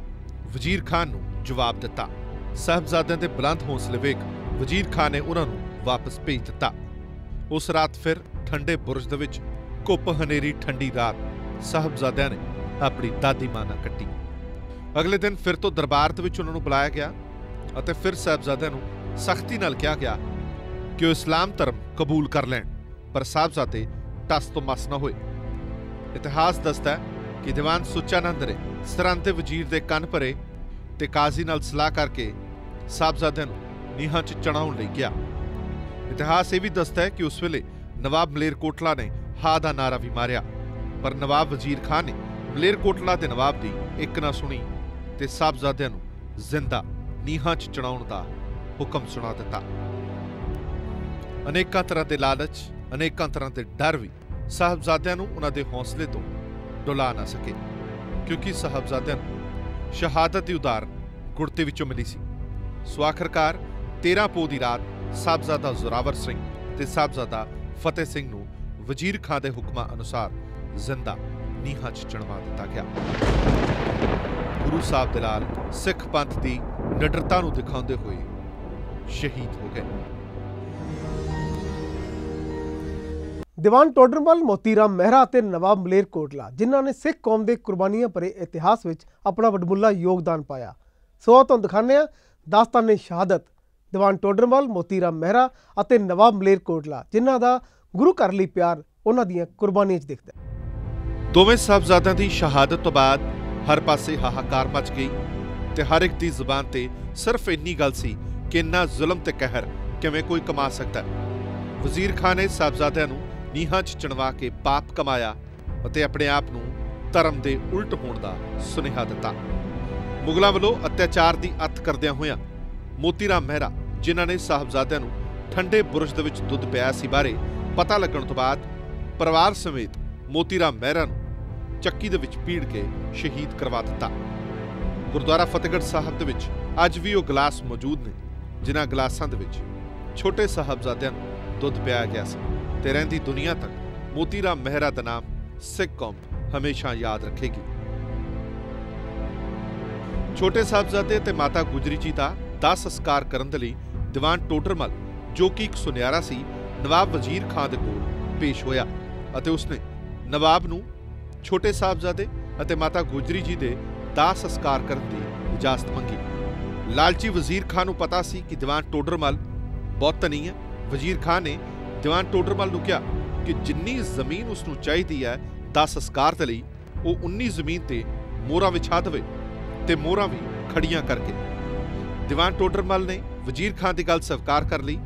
ਵਜ਼ੀਰ ਖਾਨ ਨੂੰ ਜਵਾਬ ਦਿੱਤਾ। ਸਾਹਿਬਜ਼ਾਦਿਆਂ ਦੇ ਬੁਲੰਦ ਹੌਸਲੇ ਵੇਖ ਵਜ਼ੀਰ ਖਾਨ ਨੇ ਉਹਨਾਂ ਨੂੰ ਵਾਪਸ ਭੇਜ ਦਿੱਤਾ। ਉਸ ਰਾਤ ਫਿਰ ਠੰਡੇ ਬੁਰਜ ਦੇ ਵਿੱਚ ਘੁੱਪ ਹਨੇਰੀ ਠੰਡੀ ਰਾਤ ਸਾਹਿਬਜ਼ਾਦਿਆਂ ਨੇ ਆਪਣੀ ਦਾਦੀ ਮਾਂ ਨਾਲ ਕੱਟੀ। ਅਗਲੇ ਦਿਨ ਫਿਰ ਤੋਂ ਦਰਬਾਰ ਦੇ ਵਿੱਚ ਉਹਨਾਂ ਨੂੰ ਬੁਲਾਇਆ ਗਿਆ ਅਤੇ ਫਿਰ ਸਾਹਿਬਜ਼ਾਦਿਆਂ ਨੂੰ ਸਖਤੀ ਨਾਲ ਕਿਹਾ ਗਿਆ ਕਿ ਉਹ ਇਸਲਾਮ ਧਰਮ ਕਬੂਲ ਕਰ ਲੈਣ, ਪਰ ਸਾਹਿਬਜ਼ਾਦੇ ਟਸ ਤੋਂ ਮਸ ਨਾ ਹੋਏ। ਇਤਿਹਾਸ ਦੱਸਦਾ ਹੈ ਕਿ ਦੀਵਾਨ ਸੁੱਚਾਨੰਦ ਨੇ ਸਰਹੰਦ ਦੇ ਵਜ਼ੀਰ ਦੇ ਕੰਨ ਭਰੇ ਤੇ ਕਾਜ਼ੀ ਨਾਲ ਸਲਾਹ ਕਰਕੇ ਸਾਹਿਬਜ਼ਾਦਿਆਂ ਨੂੰ ਨੀਹਾਂ 'ਚ ਚੜਾਉਣ ਲਈ ਗਿਆ। ਇਤਿਹਾਸ ਇਹ ਵੀ ਦੱਸਦਾ ਹੈ ਕਿ ਉਸ ਵੇਲੇ ਨਵਾਬ ਮਲੇਰਕੋਟਲਾ ਨੇ ਹਾ ਦਾ ਨਾਰਾ ਵੀ ਮਾਰਿਆ, ਪਰ ਨਵਾਬ ਵਜ਼ੀਰ ਖਾਨ ਨੇ ਮਲੇਰਕੋਟਲਾ ਦੇ ਨਵਾਬ ਦੀ ਇੱਕ ਨਾ ਸੁਣੀ ਤੇ ਸਾਹਿਬਜ਼ਾਦਿਆਂ ਨੂੰ ਜ਼ਿੰਦਾ ਨੀਹਾਂ 'ਚ ਚੜਾਉਣ ਦਾ ਹੁਕਮ ਸੁਣਾ ਦਿੱਤਾ। ਅਨੇਕਾਂ ਤਰ੍ਹਾਂ ਦੇ ਲਾਲਚ, ਅਨੇਕਾਂ ਤਰ੍ਹਾਂ ਦੇ ਡਰ ਵੀ ਸਾਹਿਬਜ਼ਾਦਿਆਂ ਨੂੰ ਉਹਨਾਂ ਦੇ ਹੌਸਲੇ ਤੋਂ ਡੁਲਾ ਨਾ ਸਕੇ, ਕਿਉਂਕਿ ਸਾਹਿਬਜ਼ਾਦਿਆਂ ਨੂੰ ਸ਼ਹਾਦਤ ਦੀ ਉਦਾਹਰਨ ਗੁਰਤੇ ਵਿੱਚੋਂ ਮਿਲੀ ਸੀ। ਸੋ ਆਖਰਕਾਰ 13 ਪੋਹ ਦੀ ਰਾਤ ਸਾਹਿਬਜ਼ਾਦਾ ਜ਼ੋਰਾਵਰ ਸਿੰਘ ਤੇ ਸਾਹਿਬਜ਼ਾਦਾ ਫਤਿਹ ਸਿੰਘ ਨੂੰ ਵਜ਼ੀਰ ਖਾਂ ਦੇ ਹੁਕਮਾਂ ਅਨੁਸਾਰ ਜ਼ਿੰਦਾ ਨੀਹਾਂ 'ਚ ਚਿਣਵਾ ਦਿੱਤਾ ਗਿਆ। ਗੁਰੂ ਸਾਹਿਬ ਦੇ ਨਾਲ ਸਿੱਖ ਪੰਥ ਦੀ ਨਿਡਰਤਾ ਨੂੰ ਦਿਖਾਉਂਦੇ ਹੋਏ ਸ਼ਹੀਦ ਹੋ ਗਏ। ਦੀਵਾਨ ਟੋਡਰਮਲ, ਮੋਤੀ ਰਾਮ ਮਹਿਰਾ ਅਤੇ ਨਵਾਬ ਮਲੇਰਕੋਟਲਾ, ਜਿਨ੍ਹਾਂ ਨੇ ਸਿੱਖ ਕੌਮ ਦੇ ਕੁਰਬਾਨੀਆਂ ਭਰੇ ਇਤਿਹਾਸ ਵਿੱਚ ਆਪਣਾ ਵਡਮੁੱਲਾ ਯੋਗਦਾਨ ਪਾਇਆ। ਸੋ ਤੁਹਾਨੂੰ ਦਿਖਾਉਂਦੇ ਹਾਂ ਦਾਸਤਾਨੇ ਸ਼ਹਾਦਤ ਦੀਵਾਨ ਟੋਡਰਮਲ, ਮੋਤੀ ਰਾਮ ਮਹਿਰਾ ਅਤੇ ਨਵਾਬ ਮਲੇਰਕੋਟਲਾ, ਜਿਨ੍ਹਾਂ ਦਾ ਗੁਰੂ ਘਰ ਲਈ ਪਿਆਰ ਉਹਨਾਂ ਦੀਆਂ ਕੁਰਬਾਨੀਆਂ 'ਚ ਦਿਖਦਾ ਹੈ। ਦੋਵੇਂ ਸਾਹਿਬਜ਼ਾਦਿਆਂ ਦੀ ਸ਼ਹਾਦਤ ਤੋਂ ਬਾਅਦ ਹਰ ਪਾਸੇ ਹਾਹਾਕਾਰ ਮਚ ਗਈ ਤੇ ਹਰ ਇੱਕ ਦੀ ਜ਼ੁਬਾਨ ਤੇ ਸਿਰਫ ਇੰਨੀ ਗੱਲ ਸੀ ਕਿ ਇੰਨਾ ਜ਼ੁਲਮ ਤੇ ਕਹਿਰ ਕਿਵੇਂ ਕੋਈ ਕਮਾ ਸਕਦਾ ਹੈ। ਵਜ਼ੀਰ ਖਾਨ ਨੇ ਸਾਹਿਬਜ਼ਾਦਿਆਂ ਨੂੰ ਨੀਹਾਂ 'ਚ ਚਿਣਵਾ ਕੇ ਪਾਪ ਕਮਾਇਆ ਅਤੇ ਆਪਣੇ ਆਪ ਨੂੰ ਧਰਮ ਦੇ ਉਲਟ ਹੋਣ ਦਾ ਸੁਨੇਹਾ ਦਿੱਤਾ। ਮੁਗਲਾਂ ਵੱਲੋਂ ਅਤਿਆਚਾਰ ਦੀ ਅੱਤ ਕਰਦਿਆਂ ਹੋਇਆਂ ਮੋਤੀ ਰਾਮ ਮਹਿਰਾ, ਜਿਨ੍ਹਾਂ ਨੇ ਸਾਹਿਬਜ਼ਾਦਿਆਂ ਨੂੰ ਠੰਡੇ ਬੁਰਜ ਦੇ ਵਿੱਚ ਦੁੱਧ ਪਿਆਇਆ ਸੀ ਬਾਰੇ ਪਤਾ ਲੱਗਣ ਤੋਂ ਬਾਅਦ ਪਰਿਵਾਰ ਸਮੇਤ ਮੋਤੀ ਰਾਮ ਮਹਿਰਾ ਨੂੰ ਚੱਕੀ ਦੇ ਵਿੱਚ ਪੀੜ ਕੇ ਸ਼ਹੀਦ ਕਰਵਾ ਦਿੱਤਾ। ਗੁਰਦੁਆਰਾ ਫਤਿਹਗੜ੍ਹ ਸਾਹਿਬ ਦੇ ਵਿੱਚ ਅੱਜ ਵੀ ਉਹ ਗਲਾਸ ਮੌਜੂਦ ਨੇ, ਜਿਨ੍ਹਾਂ ਗਲਾਸਾਂ ਦੇ ਵਿੱਚ ਛੋਟੇ ਸਾਹਿਬਜ਼ਾਦਿਆਂ ਨੂੰ ਦੁੱਧ ਪਿਆਇਆ ਗਿਆ ਸੀ ਤੇ ਰਹਿੰਦੀ ਦੁਨੀਆ ਤੱਕ ਮੋਤੀ ਰਾਮ ਮਹਿਰਾ ਦਾ ਨਾਮ ਸਿੱਖ ਕੌਮ ਹਮੇਸ਼ਾ ਯਾਦ ਰੱਖੇਗੀ। ਛੋਟੇ ਸਾਹਿਬਜ਼ਾਦੇ ਤੇ ਮਾਤਾ ਗੁਜਰੀ ਜੀ ਦਾ ਦਾਹ ਸੰਸਕਾਰ ਕਰਨ ਦੇ ਲਈ ਦੀਵਾਨ ਟੋਡਰਮਲ, ਜੋ ਕਿ ਇੱਕ ਸੁਨਿਆਰਾ ਸੀ, ਨਵਾਬ ਵਜ਼ੀਰ ਖਾਂ ਦੇ ਕੋਲ ਪੇਸ਼ ਹੋਇਆ ਅਤੇ ਉਸਨੇ ਨਵਾਬ ਨੂੰ ਛੋਟੇ ਸਾਹਿਬਜ਼ਾਦੇ ਅਤੇ ਮਾਤਾ ਗੁਜਰੀ ਜੀ ਦੇ ਦਾਹ ਸੰਸਕਾਰ ਕਰਨ ਦੀ ਇਜਾਜ਼ਤ ਮੰਗੀ। ਲਾਲਚੀ ਵਜ਼ੀਰ ਖਾਂ ਨੂੰ ਪਤਾ ਸੀ ਕਿ ਦੀਵਾਨ ਟੋਡਰਮਲ ਬਹੁਤ ਧਨੀ ਹੈ। ਵਜ਼ੀਰ ਖਾਂ ਨੇ ਦੀਵਾਨ ਟੋਡਰਮਲ ਨੂੰ ਕਿਹਾ ਕਿ ਜਿੰਨੀ ਜ਼ਮੀਨ ਉਸ ਨੂੰ ਚਾਹੀਦੀ ਹੈ ਦਾਹ ਸੰਸਕਾਰ ਦੇ ਲਈ, ਉਹ 19 ਜ਼ਮੀਨ ਤੇ ਮੋਹਰਾਂ ਵਿਛਾ ਦੇਵੇ ਤੇ ਮੋਹਰਾਂ ਵੀ ਖੜੀਆਂ ਕਰਕੇ। ਦੀਵਾਨ ਟੋਡਰਮਲ ਨੇ ਵਜ਼ੀਰ ਖਾਂ ਦੀ ਗੱਲ ਸਵੀਕਾਰ ਕਰ ਲਈ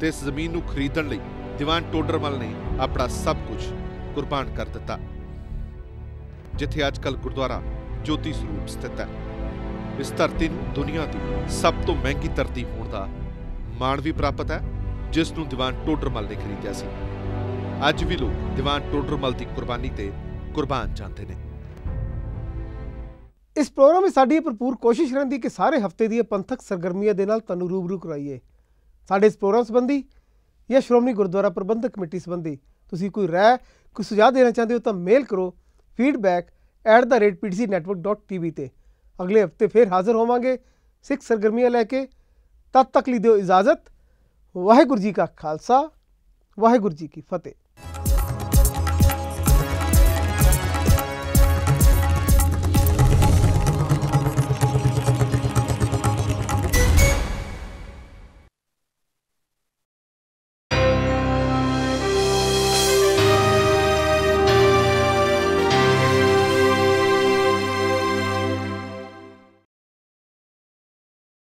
ਤੇ ਇਸ ਜ਼ਮੀਨ ਨੂੰ ਖਰੀਦਣ ਲਈ ਦੀਵਾਨ ਟੋਡਰਮਲ ਨੇ ਆਪਣਾ ਸਭ ਕੁਝ ਕੁਰਬਾਨ ਕਰ ਦਿੱਤਾ। ਜਿੱਥੇ ਅੱਜ ਕੱਲ੍ਹ ਗੁਰਦੁਆਰਾ ਜੋਤੀ ਸਰੂਪ ਸਥਿਤ ਹੈ, ਇਸ ਧਰਤੀ ਨੂੰ ਦੁਨੀਆ ਦੀ ਸਭ ਤੋਂ ਮਹਿੰਗੀ ਧਰਤੀ ਹੋਣ ਦਾ ਮਾਣ ਵੀ ਪ੍ਰਾਪਤ ਹੈ, ਜਿਸ ਨੂੰ ਦੀਵਾਨ ਟੋਡਰਮਲ ਨੇ ਖਰੀਦਿਆ ਸੀ। ਅੱਜ ਵੀ ਲੋਕ ਦੀਵਾਨ ਟੋਡਰਮਲ ਦੀ ਕੁਰਬਾਨੀ ਤੇ ਕੁਰਬਾਨ ਜਾਂਦੇ ਨੇ। ਇਸ ਪ੍ਰੋਗਰਾਮ ਵਿੱਚ ਸਾਡੀ ਭਰਪੂਰ ਕੋਸ਼ਿਸ਼ ਰਹਿੰਦੀ ਕਿ ਸਾਰੇ ਹਫ਼ਤੇ ਦੀਆਂ ਪੰਥਕ ਸਰਗਰਮੀਆਂ ਦੇ ਨਾਲ ਤੁਹਾਨੂੰ ਰੂਬਰੂ ਕਰਾਈਏ। ਸਾਡੇ ਇਸ ਪ੍ਰੋਗਰਾਮ ਸੰਬੰਧੀ ਜਾਂ ਸ਼੍ਰੋਮਣੀ ਗੁਰਦੁਆਰਾ ਪ੍ਰਬੰਧਕ ਕਮੇਟੀ ਸੰਬੰਧੀ ਤੁਸੀਂ ਕੋਈ ਰਾਏ, ਕੋਈ ਸੁਝਾਅ ਦੇਣਾ ਚਾਹੁੰਦੇ ਹੋ ਤਾਂ ਮੇਲ ਕਰੋ feedback@ptcnetwork.tv ਤੇ। ਅਗਲੇ ਹਫ਼ਤੇ ਫਿਰ ਹਾਜ਼ਰ ਹੋਵਾਂਗੇ ਸਿੱਖ ਸਰਗਰਮੀਆਂ ਲੈ ਕੇ। ਤਦ ਤੱਕ ਲਈ ਦਿਓ ਇਜਾਜ਼ਤ। ਵਾਹਿਗੁਰੂ ਜੀ ਕਾ ਖਾਲਸਾ, ਵਾਹਿਗੁਰੂ ਜੀ ਕੀ ਫਤਿਹ।